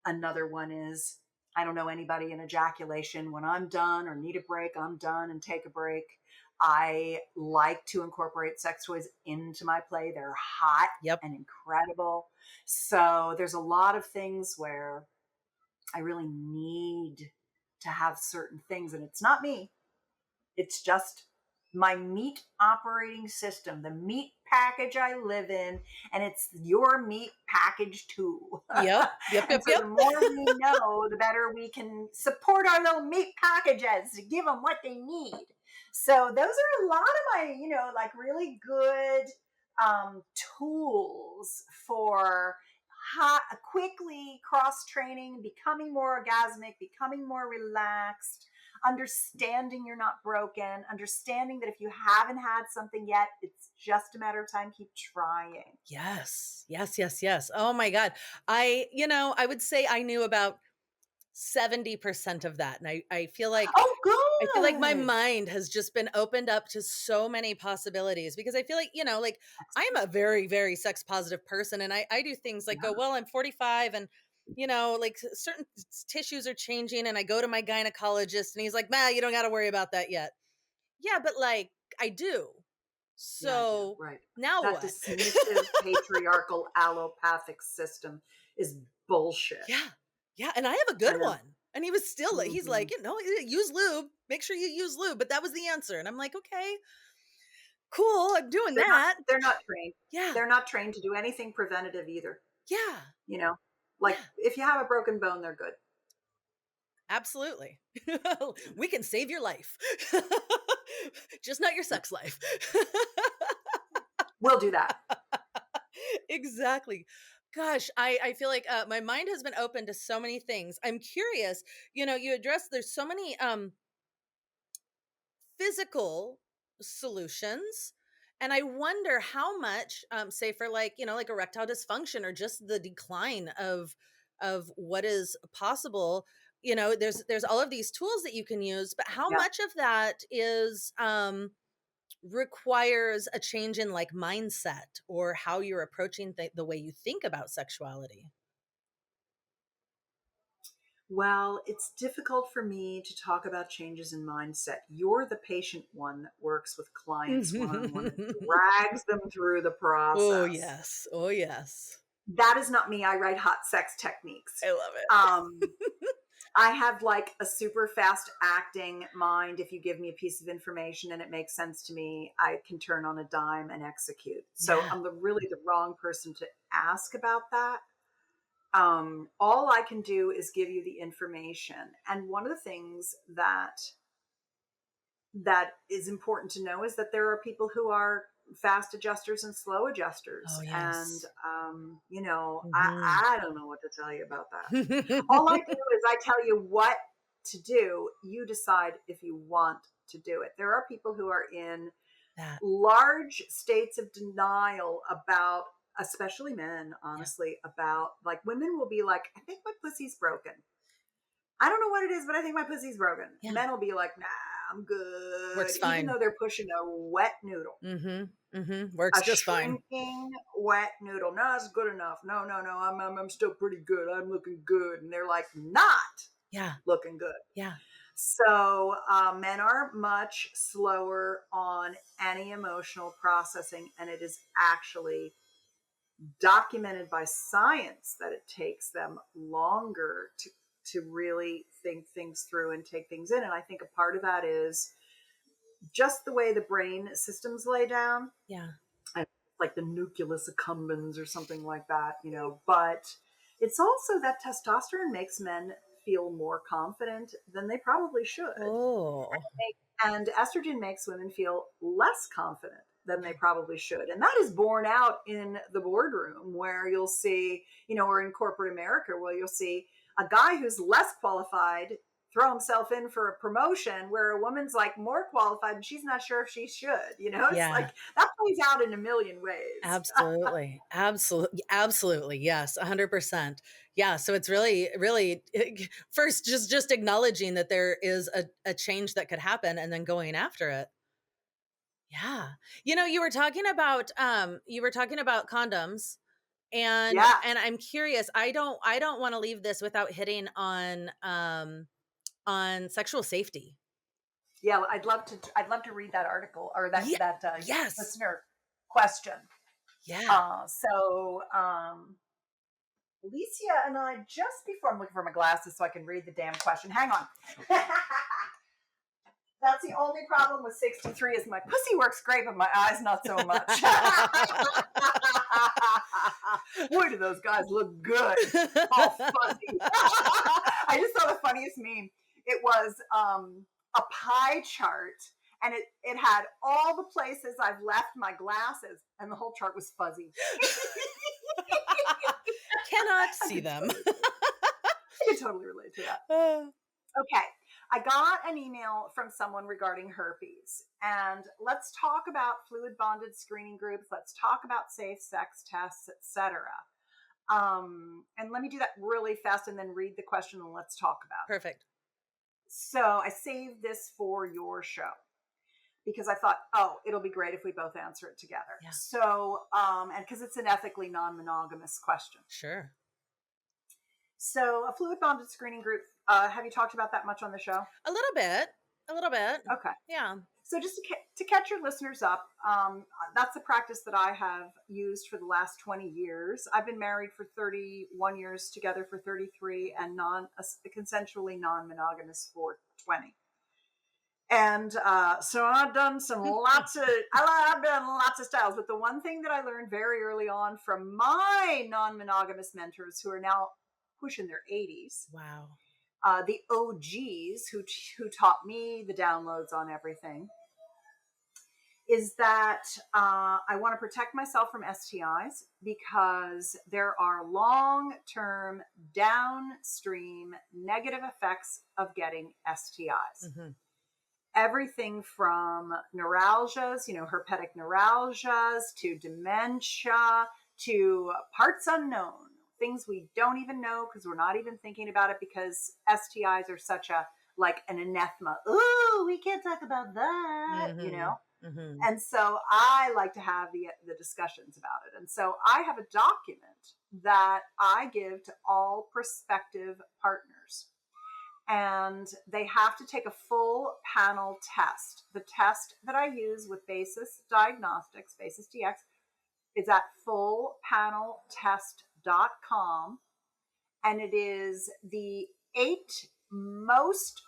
Another one is I don't know anybody in ejaculation. When I'm done or need a break, I'm done and take a break. I like to incorporate sex toys into my play. They're hot Yep. and incredible. So there's a lot of things where I really need to have certain things. And it's not me. It's just my meat operating system, the meat package I live in, and it's your meat package too. Yep. Yep. And Yep. so Yep. the more we know, the better we can support our little meat packages to give them what they need. So those are a lot of my, like really good tools for quickly cross training, becoming more orgasmic, becoming more relaxed, understanding you're not broken, understanding that if you haven't had something yet, it's just a matter of time. Keep trying. Yes. Yes. Yes. Yes. Oh my God. I would say I knew about 70% of that. And I feel like Oh, my good. mind has just been opened up to so many possibilities because I feel like, like I'm Excellent. a very, very sex positive person. And I do things like go, Yeah. well, I'm 45 and, like certain tissues are changing. And I go to my gynecologist and he's like, you don't got to worry about that yet. Yeah, but like I do. Yeah, I do. So Right. now That what? dismissive patriarchal allopathic system is bullshit. Yeah. Yeah. And I have a good I know. one. And he was still like, he's like, Mhm. use lube. Make sure you use lube. But that was the answer. And I'm like, okay, cool. I'm doing They're not that. they're not trained. Yeah. They're not trained to do anything preventative either. Yeah. You know, like Yeah. if you have a broken bone, they're good. Absolutely. We can save your life. Just not your sex life. We'll do that. Exactly. Gosh, I feel like my mind has been open to so many things. I'm curious, you address there's so many physical solutions. And I wonder how much, say for like, like erectile dysfunction or just the decline of what is possible. There's all of these tools that you can use, but how Yeah. much of that is requires a change in like mindset or how you're approaching the way you think about sexuality? Well, it's difficult for me to talk about changes in mindset. You're the patient one that works with clients one on one and drags them through the Oh process. yes. Oh yes. That is not me. I write hot sex techniques. I love Um, it. I have like a super fast acting mind. If you give me a piece of information and it makes sense to me, I can turn on a dime and execute. So Yeah. I'm really the wrong person to ask about that. All I can do is give you the information. And one of the things that is important to know is that there are people who are fast adjusters and slow adjusters. Oh And, yes. I don't know what to tell you about that. All I do Mhm. is I tell you what to do. You decide if you want to do it. There are people who are in That. large states of denial about, especially men, Yeah. honestly, about like women will be like, I think my pussy's broken. I don't know what it is, but I think my pussy's broken. Yeah. Men will be like, nah, I'm good. Works Even fine. though they're pushing a wet noodle, Works a just fine. shrinking wet noodle. No, it's good enough. No, no, no. I'm still pretty good. I'm looking good. And they're like, not Yeah. looking good. Yeah. So men are much slower on any emotional processing, and it is actually documented by science that it takes them longer to really think things through and take things in. And I think a part of that is just the way the brain systems lay down. Yeah. Like the nucleus accumbens or something like that, but it's also that testosterone makes men feel more confident than they probably should. Oh. And estrogen makes women feel less confident than they probably should. And that is borne out in the boardroom where you'll see, or in corporate America, where you'll see a guy who's less qualified throw himself in for a promotion where a woman's like more qualified and she's not sure if she should, it's Yeah. like that plays out in a million ways. Absolutely. Absolutely. Absolutely. Yes. 100%. Yeah. So it's really, really first, just acknowledging that there is a change that could happen and then going after it. Yeah. You were talking about, condoms, and Yeah. I'm curious. I don't want to leave this without hitting on sexual safety. Yeah. I'd love to read that article or that, Yeah. that Yes. listener question. Yeah. Ellecia and I, just before, I'm looking for my glasses so I can read the damn question. Hang on. That's the only problem with 63 is my pussy works great, but my eyes not so much. Boy, do those guys look good. All fuzzy. I just saw the funniest meme. It was a pie chart, and it had all the places I've left my glasses, and the whole chart was fuzzy. Cannot see them. I can totally relate to that. Okay. I got an email from someone regarding herpes, and let's talk about fluid bonded screening groups. Let's talk about safe sex tests, etc. And let me do that really fast and then read the question and let's talk about it. Perfect. So I saved this for your show because I thought, it'll be great if we both answer it together. Yeah. So, and because it's an ethically non-monogamous question. Sure. So a fluid bonded screening group, have you talked about that much on the show? A little bit. Okay. Yeah. So just to catch your listeners up, that's a practice that I have used for the last 20 years. I've been married for 31 years, together for 33, and consensually non-monogamous for 20. And so I've done I've done lots of styles, but the one thing that I learned very early on from my non-monogamous mentors who are now pushing their 80s. Wow. The OGs who taught me the downloads on everything is that I want to protect myself from STIs because there are long-term downstream negative effects of getting STIs. Mm-hmm. Everything from neuralgias, herpetic neuralgias, to dementia, to parts unknown, things we don't even know because we're not even thinking about it because STIs are such an anathema. Ooh, we can't talk about that, Mm-hmm. Mm-hmm. And so I like to have the discussions about it. And so I have a document that I give to all prospective partners. And they have to take a full panel test. The test that I use with Basis Diagnostics, Basis DX, is at fullpaneltest.com. And it is the 8 most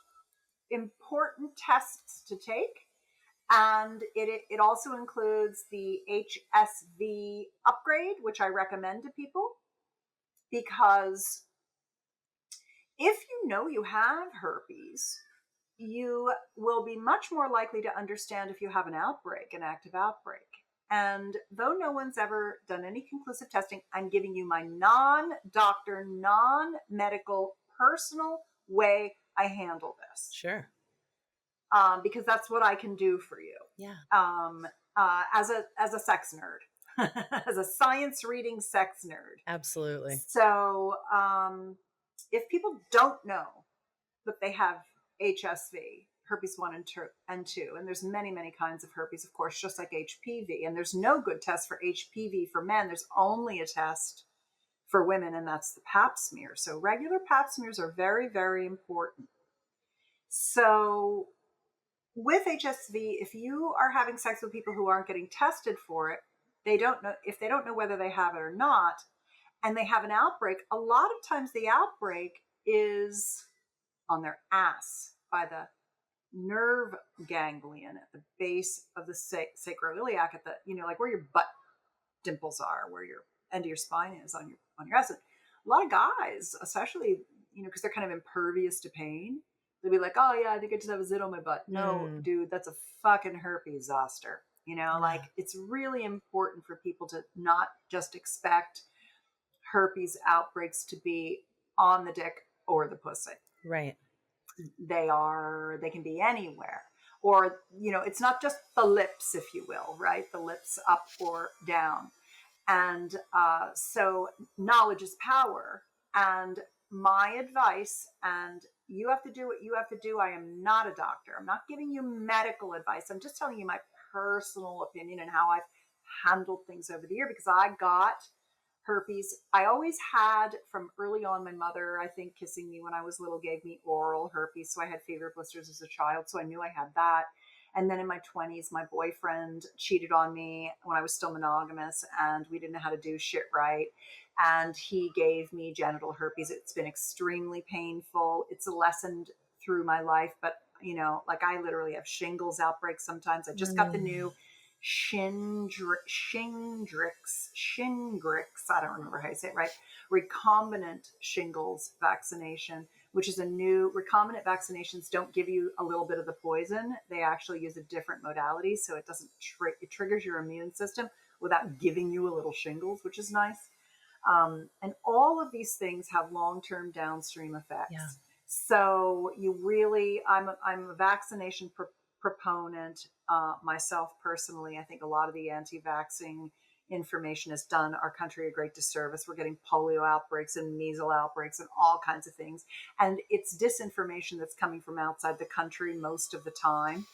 important tests to take. And it also includes the HSV upgrade, which I recommend to people because if you know you have herpes, you will be much more likely to understand if you have an active outbreak. And though no one's ever done any conclusive testing, I'm giving you my non-doctor, non-medical, personal way I handle this. Sure. Because that's what I can do for you. Yeah. As a sex nerd, as a science reading sex nerd. Absolutely. So, if people don't know that they have HSV, herpes 1 and 2, and there's many, many kinds of herpes, of course, just like HPV, and there's no good test for HPV for men. There's only a test for women, and that's the pap smear. So regular pap smears are very, very important. So with HSV, if you are having sex with people who aren't getting tested for it, they don't know if they don't know whether they have it or not, and they have an outbreak. A lot of times the outbreak is on their ass by the nerve ganglion at the base of the sacroiliac, at the, like where your butt dimples are, where your end of your spine is on your ass. And a lot of guys, especially, because they're kind of impervious to pain, they'll be like, oh yeah, I think I just have a zit on my butt. No, dude, that's a fucking herpes zoster. Like it's really important for people to not just expect herpes outbreaks to be on the dick or the pussy. Right. They can be anywhere. Or, it's not just the lips, if you will, right? The lips up or down. And so knowledge is power. And my advice, and you have to do what you have to do. I am not a doctor. I'm not giving you medical advice. I'm just telling you my personal opinion and how I've handled things over the year, because I got herpes. I always had, from early on, my mother, I think, kissing me when I was little, gave me oral herpes. So I had fever blisters as a child. So I knew I had that. And then in my 20s, my boyfriend cheated on me when I was still monogamous, and we didn't know how to do shit right. And he gave me genital herpes. It's been extremely painful. It's lessened through my life, but like I literally have shingles outbreaks sometimes. I just got the new Shingrix, I don't remember how you say it right, recombinant shingles vaccination, which is a new, recombinant vaccinations don't give you a little bit of the poison. They actually use a different modality. So it doesn't, it triggers your immune system without giving you a little shingles, which is nice. And all of these things have long-term downstream effects. Yeah. So you really, I'm a vaccination proponent myself personally. I think a lot of the anti-vaxxing information has done our country a great disservice. We're getting polio outbreaks and measles outbreaks and all kinds of things. And it's disinformation that's coming from outside the country most of the time,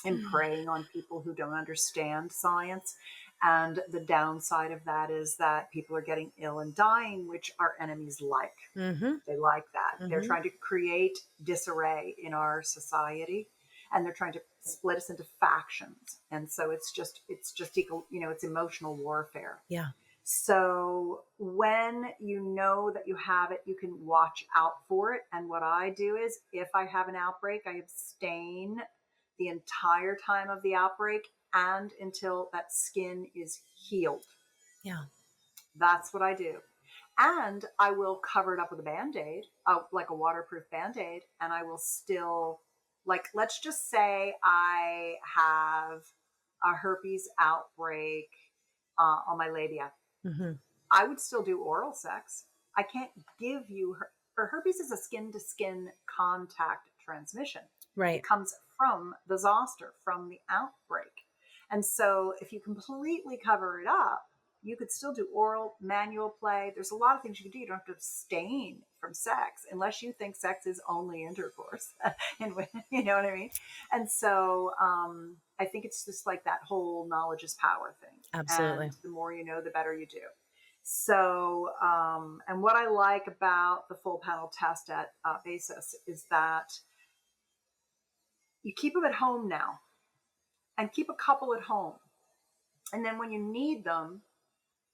and preying on people who don't understand science. And the downside of that is that people are getting ill and dying, which our enemies like. They like that. They're trying to create disarray in our society, and they're trying to split us into factions. And so it's just equal, it's emotional warfare. Yeah. So when you know that you have it, you can watch out for it. And what I do is, if I have an outbreak, I abstain the entire time of the outbreak and until that skin is healed. Yeah. That's what I do. And I will cover it up with a Band-Aid, like a waterproof Band-Aid. And I will still, like, let's just say I have a herpes outbreak on my labia. I would still do oral sex. I can't give you herpes is a skin-to-skin contact transmission. Right. It comes from the zoster, from the outbreak. And so if you completely cover it up, you could still do oral, manual play. There's a lot of things you can do. You don't have to abstain from sex unless you think sex is only intercourse. And you know what I mean? And so I think it's just like that whole knowledge is power thing. Absolutely. And the more you know, the better you do. So, and what I like about the full panel test at Basis is that you keep them at home now, and keep a couple at home. And then when you need them,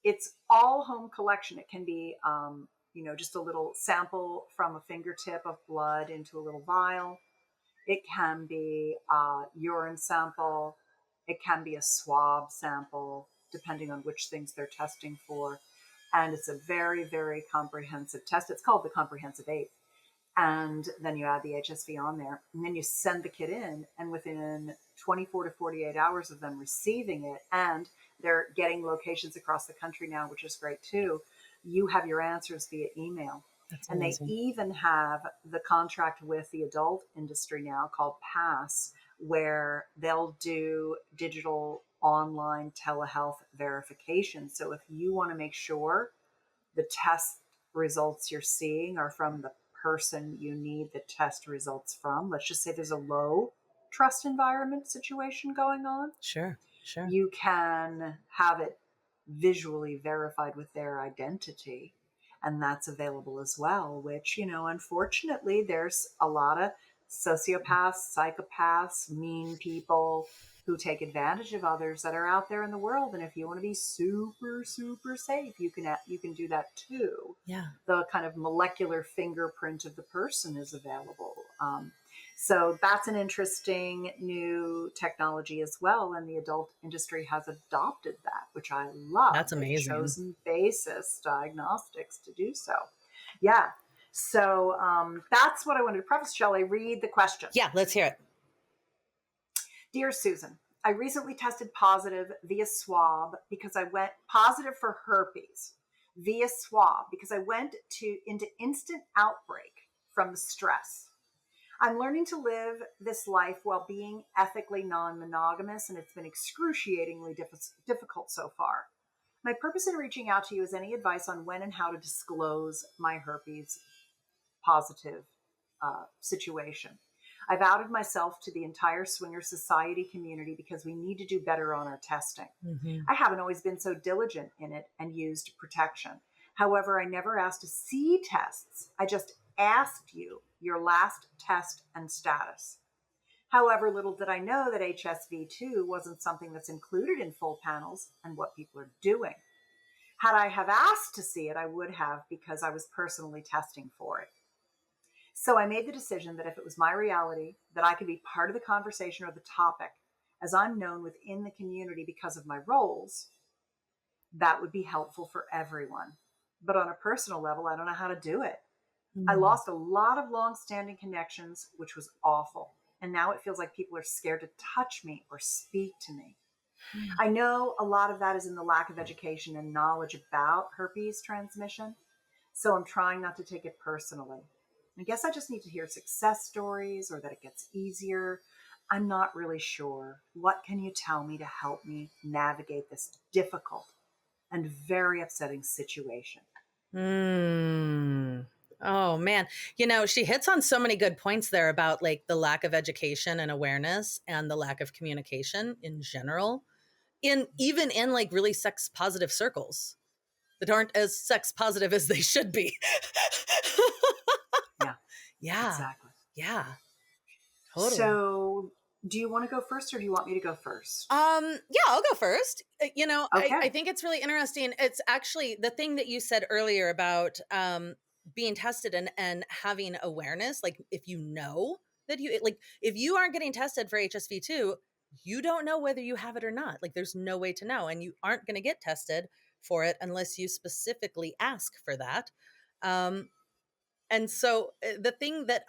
it's all home collection. It can be, just a little sample from a fingertip of blood into a little vial. It can be a urine sample. It can be a swab sample, depending on which things they're testing for. And it's a very, very comprehensive test. It's called the Comprehensive 8. And then you add the HSV on there, and then you send the kit in, and within 24 to 48 hours of them receiving it, and they're getting locations across the country now, which is great too, you have your answers via email. That's and amazing. They even have the contract with the adult industry now called PASS, where they'll do digital online telehealth verification. So if you want to make sure the test results you're seeing are from the person you need the test results from, let's just say there's a low trust environment situation going on. Sure. You can have it visually verified with their identity, and that's available as well, which, unfortunately, there's a lot of sociopaths, psychopaths, mean people who take advantage of others that are out there in the world. And if you want to be super, super safe, you can do that too. Yeah. The kind of molecular fingerprint of the person is available. So that's an interesting new technology as well. And the adult industry has adopted that, which I love. That's They've amazing. chosen basis diagnostics to do so. Yeah. So that's what I wanted to preface. Shall I read the question? Yeah, let's hear it. Dear Susan, I recently tested positive via swab because I went positive for herpes via swab because I went into instant outbreak from the stress. I'm learning to live this life while being ethically non-monogamous, and it's been excruciatingly difficult so far. My purpose in reaching out to you is any advice on when and how to disclose my herpes positive situation. I've outed myself to the entire swinger society community because we need to do better on our testing. Mm-hmm. I haven't always been so diligent in it and used protection. However, I never asked to see tests. I just asked you your last test and status. However, little did I know that HSV2 wasn't something that's included in full panels and what people are doing. Had I have asked to see it, I would have because I was personally testing for it. So I made the decision that if it was my reality, that I could be part of the conversation or the topic, as I'm known within the community because of my roles, that would be helpful for everyone. But on a personal level, I don't know how to do it. I lost a lot of long-standing connections, which was awful. And now it feels like people are scared to touch me or speak to me. I know a lot of that is in the lack of education and knowledge about herpes transmission. So I'm trying not to take it personally. I guess I just need to hear success stories or that it gets easier. I'm not really sure. What can you tell me to help me navigate this difficult and very upsetting situation? Oh man. You know, she hits on so many good points there about like the lack of education and awareness and the lack of communication in general, even in like really sex positive circles that aren't as sex positive as they should be. Yeah. Yeah. Exactly. Yeah. Totally. So do you want to go first or do you want me to go first? Yeah, I'll go first. You know, Okay. I think it's really interesting. It's actually the thing that you said earlier about being tested and having awareness. Like if you know that if you aren't getting tested for HSV2, you don't know whether you have it or not. Like there's no way to know. And you aren't going to get tested for it unless you specifically ask for that. And so the thing that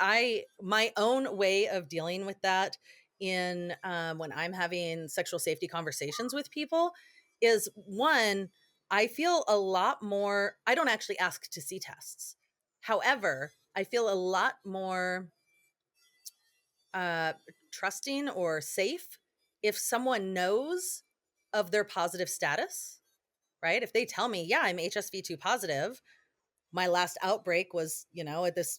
my own way of dealing with that in when I'm having sexual safety conversations with people is one, I feel a lot more, I don't actually ask to see tests. However, I feel a lot more trusting or safe if someone knows of their positive status, right? If they tell me, yeah, I'm HSV2 positive, my last outbreak was, at this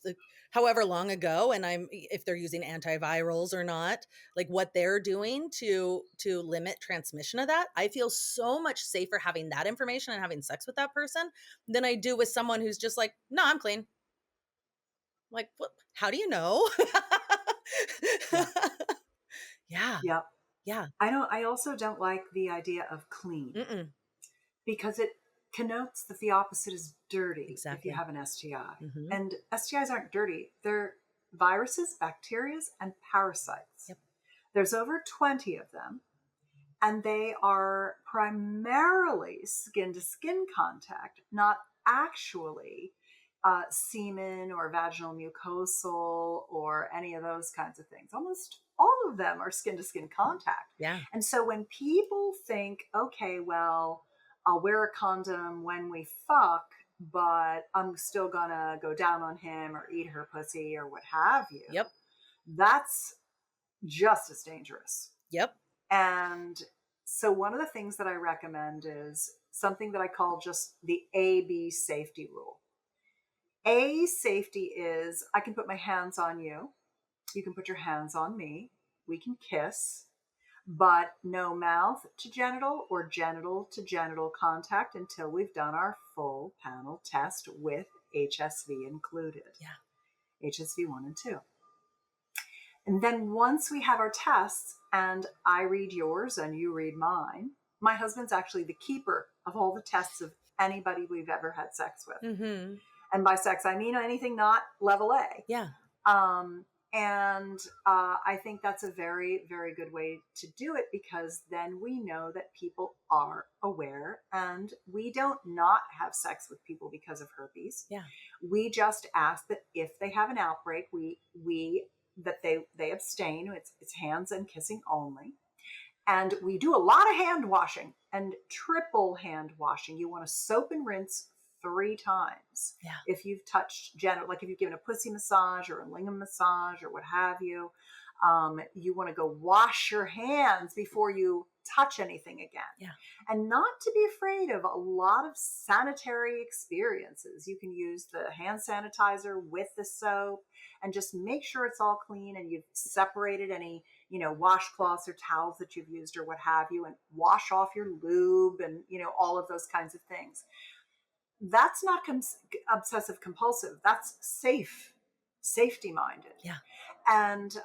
however long ago, and if they're using antivirals or not, like what they're doing to limit transmission of that, I feel so much safer having that information and having sex with that person than I do with someone who's just like, no, I'm clean. Like, what? How do you know? Yeah. Yep. Yeah. I also don't like the idea of clean. Mm-mm. Because it connotes that the opposite is dirty. Exactly. If you have an STI. Mm-hmm. And STIs aren't dirty. They're viruses, bacteria, and parasites. Yep. There's over 20 of them, and they are primarily skin-to-skin contact, not actually semen or vaginal mucosal or any of those kinds of things. Almost all of them are skin-to-skin contact. Yeah. And so when people think, okay, well, I'll wear a condom when we fuck, but I'm still gonna go down on him or eat her pussy or what have you. Yep. That's just as dangerous. Yep. And so one of the things that I recommend is something that I call just the A-B safety rule. A safety is I can put my hands on you. You can put your hands on me. We can kiss. But no mouth to genital or genital to genital contact until we've done our full panel test with HSV included. Yeah. HSV 1 and 2. And then once we have our tests and I read yours and you read mine, my husband's actually the keeper of all the tests of anybody we've ever had sex with. Mm-hmm. And by sex, I mean anything not level A. Yeah. I think that's a very, very good way to do it, because then we know that people are aware, and we don't not have sex with people because of herpes. Yeah. We just ask that if they have an outbreak, that they abstain. It's hands and kissing only. And we do a lot of hand washing, and triple hand washing. You want to soap and rinse 3 times. Yeah. If you've touched genital, like if you've given a pussy massage or a lingam massage or what have you, you want to go wash your hands before you touch anything again. Yeah. And not to be afraid of a lot of sanitary experiences. You can use the hand sanitizer with the soap and just make sure it's all clean, and you've separated any, washcloths or towels that you've used or what have you, and wash off your lube and, all of those kinds of things. That's not obsessive compulsive. That's safety minded. Yeah. And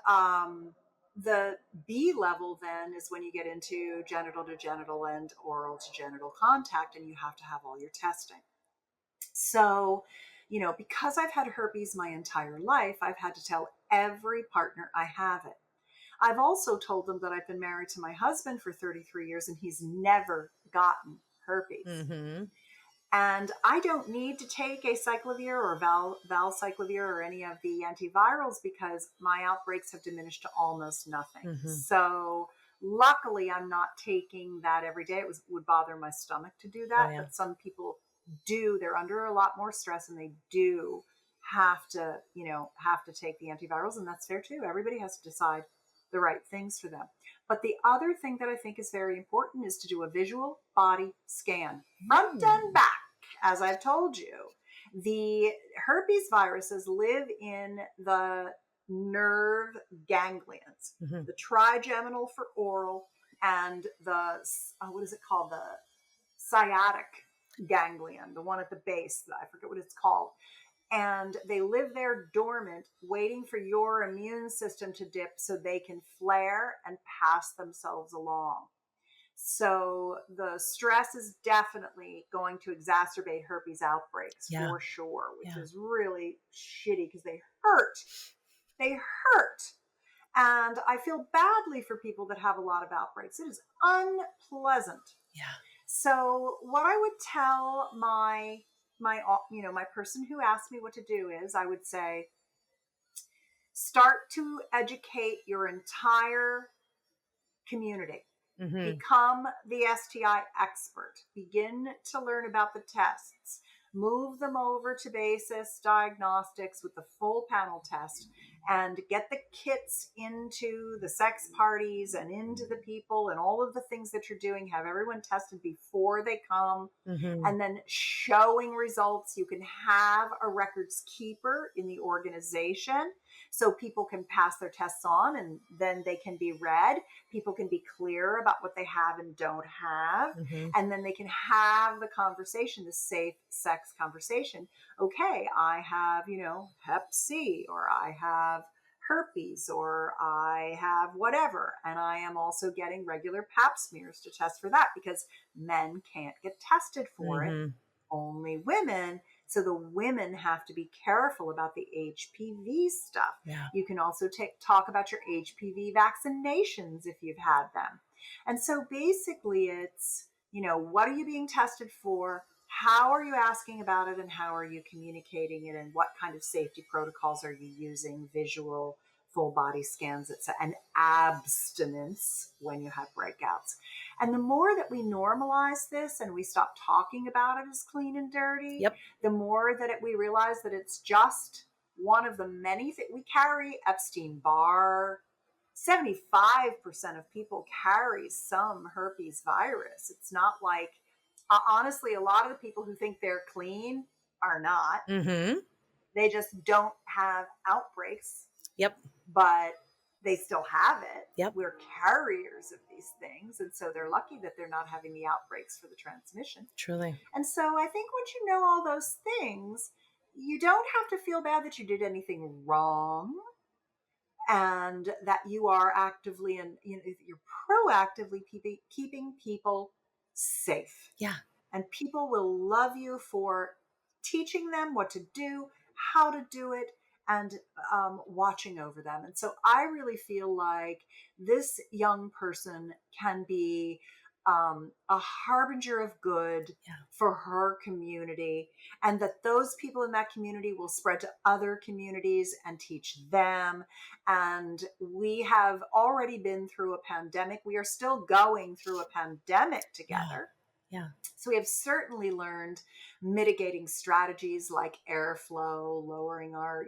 the B level then is when you get into genital to genital and oral to genital contact, and you have to have all your testing. So, because I've had herpes my entire life, I've had to tell every partner I have it. I've also told them that I've been married to my husband for 33 years and he's never gotten herpes. Mm-hmm. And I don't need to take acyclovir or valcyclovir or any of the antivirals, because my outbreaks have diminished to almost nothing. Mm-hmm. So luckily, I'm not taking that every day. It would bother my stomach to do that. Oh, yeah. But some people do. They're under a lot more stress, and they do have to take the antivirals. And that's fair too. Everybody has to decide the right things for them. But the other thing that I think is very important is to do a visual body scan, front and back. As I've told you, the herpes viruses live in the nerve ganglions, the trigeminal for oral, and the, what is it called? The sciatic ganglion, the one at the base, I forget what it's called. And they live there dormant, waiting for your immune system to dip so they can flare and pass themselves along. So the stress is definitely going to exacerbate herpes outbreaks for sure, which is really shitty because they hurt. They hurt. And I feel badly for people that have a lot of outbreaks. It is unpleasant. Yeah. So what I would tell my person who asked me what to do is, I would say, start to educate your entire community. Mm-hmm. Become the STI expert. Begin to learn about the tests. Move them over to Basis Diagnostics with the full panel test, and get the kits into the sex parties and into the people and all of the things that you're doing. Have everyone tested before they come, and then showing results. You can have a records keeper in the organization so people can pass their tests on, and then they can be read. People can be clear about what they have and don't have. And then they can have the conversation, the safe sex conversation. Okay, I have, Hep C, or I have herpes, or I have whatever. And I am also getting regular pap smears to test for that, because men can't get tested for it, only women. So the women have to be careful about the HPV stuff. Yeah. You can also talk about your HPV vaccinations if you've had them. And so basically it's, what are you being tested for? How are you asking about it, and how are you communicating it, and what kind of safety protocols are you using? Visual, full body scans, and abstinence when you have breakouts. And the more that we normalize this and we stop talking about it as clean and dirty, the more that we realize that it's just one of the many that we carry. Epstein-Barr, 75% of people carry some herpes virus. It's not like, honestly, a lot of the people who think they're clean are not. They just don't have outbreaks. But they still have it. We're carriers of these things. And so they're lucky that they're not having the outbreaks for the transmission. Truly. And so I think once you know all those things, you don't have to feel bad that you did anything wrong. and that you are actively and you're proactively keeping people safe. Yeah. And people will love you for teaching them what to do, how to do it, and watching over them. And so I really feel like this young person can be a harbinger of good Yeah. for her community, and that those people in that community will spread to other communities and teach them. And we have already been through a pandemic. We are still going through a pandemic Yeah. together. Yeah. So we have certainly learned mitigating strategies like airflow, lowering our,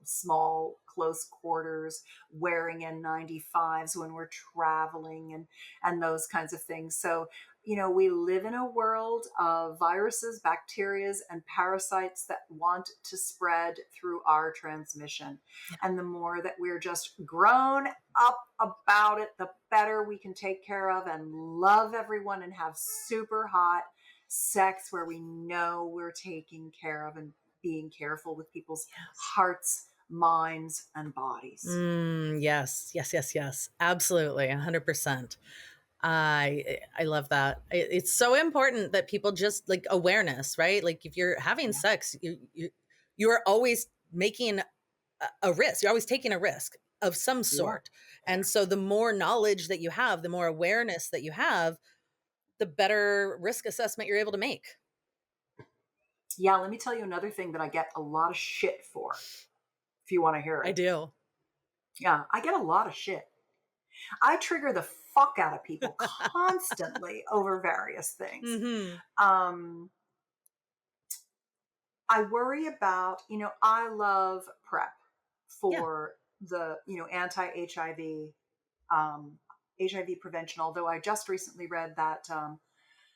small close quarters, wearing N95s when we're traveling, and those kinds of things. So, we live in a world of viruses, bacterias, and parasites that want to spread through our transmission. Yeah. And the more that we're just grown up about it, the better we can take care of and love everyone and have super hot sex where we know we're taking care of and being careful with people's hearts, minds, and bodies. Yes. Yes. Yes. Yes. Absolutely. 100%. I love that. It's so important that people just like awareness, right? Like if you're having sex, you are always making a risk. You're always taking a risk of some sort. And so the more knowledge that you have, the more awareness that you have, the better risk assessment you're able to make. Yeah, let me tell you another thing that I get a lot of shit for, if you want to hear it. I do. Yeah, I get a lot of shit. I trigger the fuck out of people constantly over various things. Mm-hmm. I worry about, I love PrEP for the, anti-HIV, HIV prevention, although I just recently read that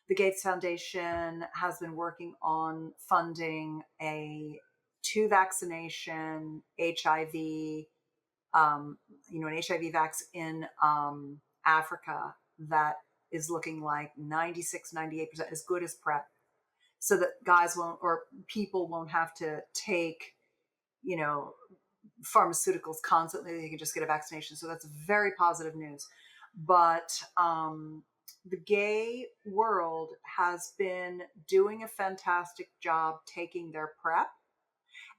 the Gates Foundation has been working on funding a 2-vaccination HIV, an HIV vax in Africa that is looking like 96, 98% as good as PrEP, so that guys won't, or people won't have to take, pharmaceuticals constantly. They can just get a vaccination. So that's very positive news. But the gay world has been doing a fantastic job taking their PrEP.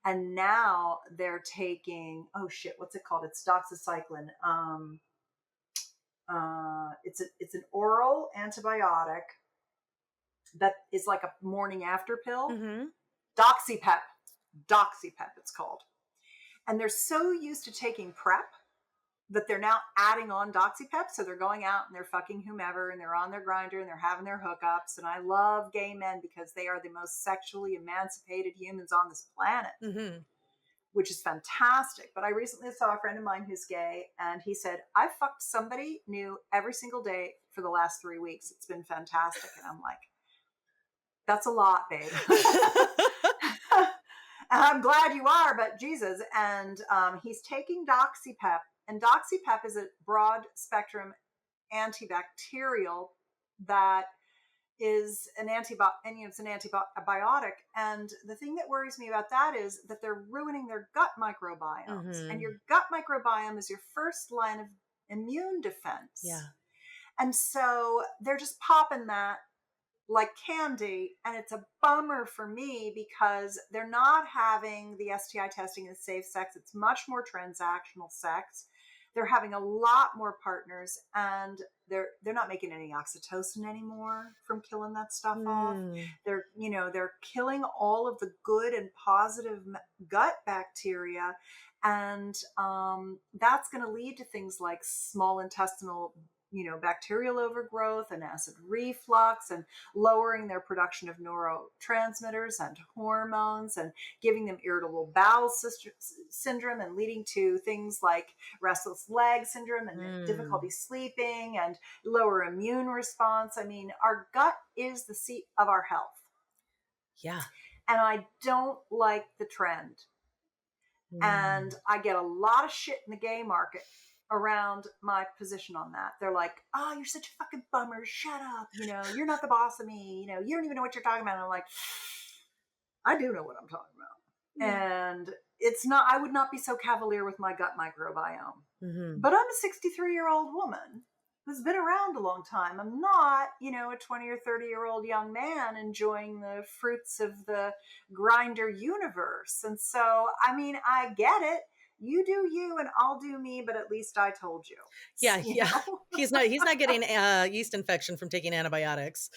And now they're taking, oh shit, what's it called? It's doxycycline. It's an oral antibiotic that is like a morning after pill. Mm-hmm. Doxypep it's called. And they're so used to taking PrEP that they're now adding on doxypep. So they're going out and they're fucking whomever and they're on their grinder and they're having their hookups. And I love gay men because they are the most sexually emancipated humans on this planet, which is fantastic. But I recently saw a friend of mine who's gay, and he said, I fucked somebody new every single day for the last 3 weeks. It's been fantastic. And I'm like, that's a lot, babe. And I'm glad you are, but Jesus. And he's taking doxypep, and doxypep is a broad spectrum antibacterial that is an it's an antibiotic. And the thing that worries me about that is that they're ruining their gut microbiomes. And your gut microbiome is your first line of immune defense. Yeah. And so they're just popping that like candy. And it's a bummer for me because they're not having the STI testing and safe sex. It's much more transactional sex. They're having a lot more partners, and they're not making any oxytocin anymore from killing that stuff off. They're killing all of the good and positive gut bacteria. And that's going to lead to things like small intestinal bacterial overgrowth and acid reflux, and lowering their production of neurotransmitters and hormones, and giving them irritable bowel syndrome, and leading to things like restless leg syndrome and difficulty sleeping and lower immune response. I mean, our gut is the seat of our health. Yeah. And I don't like the trend. And I get a lot of shit in the gay market around my position on that. They're like, oh, you're such a fucking bummer. Shut up. You're not the boss of me. You don't even know what you're talking about. And I'm like, I do know what I'm talking about. And it's not, I would not be so cavalier with my gut microbiome. Mm-hmm. But I'm a 63-year-old woman who's been around a long time. I'm not, a 20 or 30-year-old young man enjoying the fruits of the grinder universe. And so, I mean, I get it. You do you and I'll do me, but at least I told you. Yeah, You yeah. know? He's not getting yeast infection from taking antibiotics.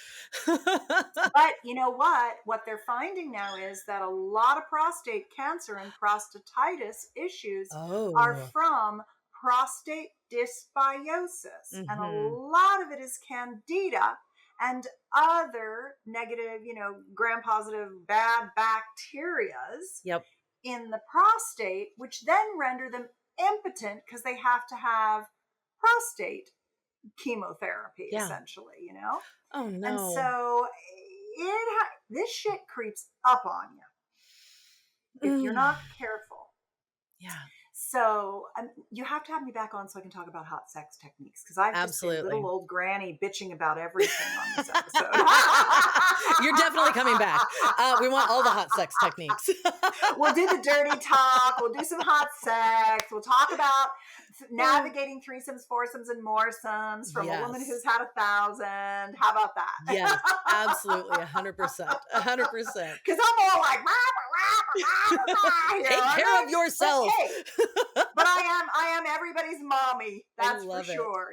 But you know what? What they're finding now is that a lot of prostate cancer and prostatitis issues are Oh. from prostate dysbiosis. And a Mm-hmm. lot of it is candida and other negative, gram-positive bad bacterias Yep. in the prostate, which then render them impotent because they have to have prostate chemotherapy, Yeah. essentially, Oh no. And so this shit creeps up on you if you're not careful. Yeah. So you have to have me back on so I can talk about hot sex techniques, because I've just been Absolutely. little old granny bitching about everything on this episode. You're definitely coming back. We want all the hot sex techniques. We'll do the dirty talk. We'll do some hot sex. We'll talk about navigating threesomes, foursomes, and moresomes from a woman who's had 1,000. How about that? Yes, absolutely, 100%, 100%. Because I'm all like, take care of yourself. But I am everybody's mommy. That's for it. sure.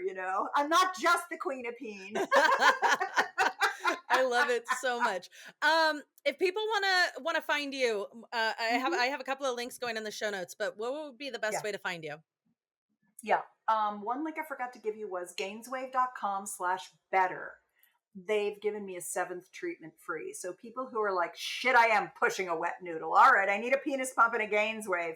I'm not just the queen of peen. I love it so much. If people want to find you, I have a couple of links going in the show notes, but what would be the best way to find you? Yeah. One link I forgot to give you was Gainswave.com/better. They've given me a 7th treatment free. So people who are like, shit, I am pushing a wet noodle. All right, I need a penis pump and a Gainswave.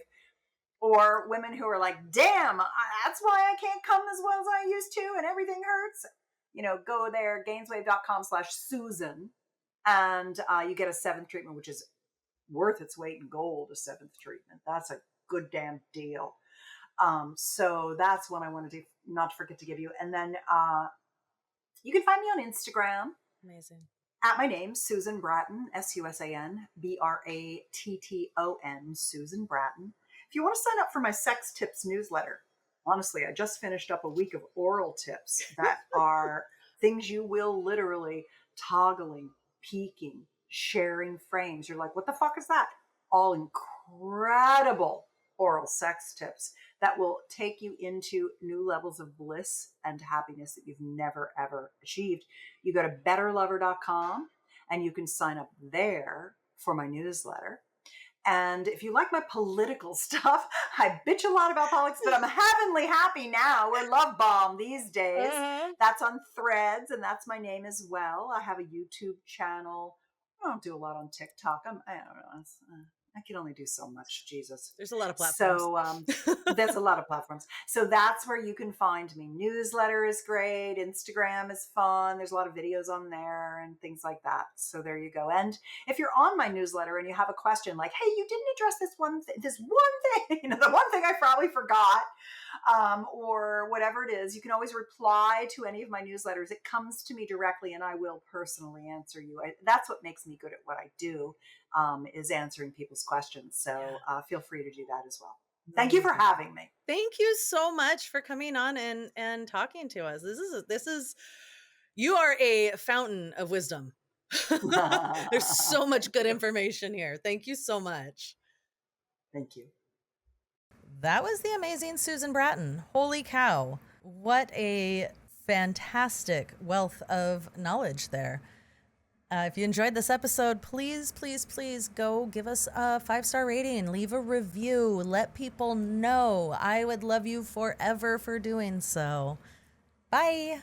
Or women who are like, damn, that's why I can't come as well as I used to and everything hurts. Go there, Gainswave.com/Susan. And you get a 7th treatment, which is worth its weight in gold, a 7th treatment. That's a good damn deal. So that's one I want to do, not to forget to give you. And then you can find me on Instagram. Amazing. At my name, Susan Bratton, SUSAN BRATTON, Susan Bratton. If you want to sign up for my sex tips newsletter, honestly, I just finished up a week of oral tips that are things you will literally toggling, peeking, sharing frames. You're like, what the fuck is that? All incredible oral sex tips that will take you into new levels of bliss and happiness that you've never, ever achieved. You go to betterlover.com and you can sign up there for my newsletter. And if you like my political stuff, I bitch a lot about politics, but I'm heavenly happy now. We're love bomb these days. That's on Threads, and that's my name as well. I have a YouTube channel. I don't do a lot on TikTok. I don't know. I can only do so much, Jesus. There's a lot of platforms. So there's a lot of platforms. So that's where you can find me. Newsletter is great. Instagram is fun. There's a lot of videos on there and things like that. So there you go. And if you're on my newsletter and you have a question like, hey, you didn't address this one thing, the one thing I probably forgot, or whatever it is, you can always reply to any of my newsletters. It comes to me directly and I will personally answer you. That's what makes me good at what I do. Is answering people's questions. So feel free to do that as well. Thank you for having me. Thank you so much for coming on and talking to us. This is you are a fountain of wisdom. There's so much good information here. Thank you so much. Thank you. That was the amazing Susan Bratton. Holy cow. What a fantastic wealth of knowledge there. If you enjoyed this episode, please, please, please go give us a 5-star rating, leave a review, let people know. I would love you forever for doing so. Bye.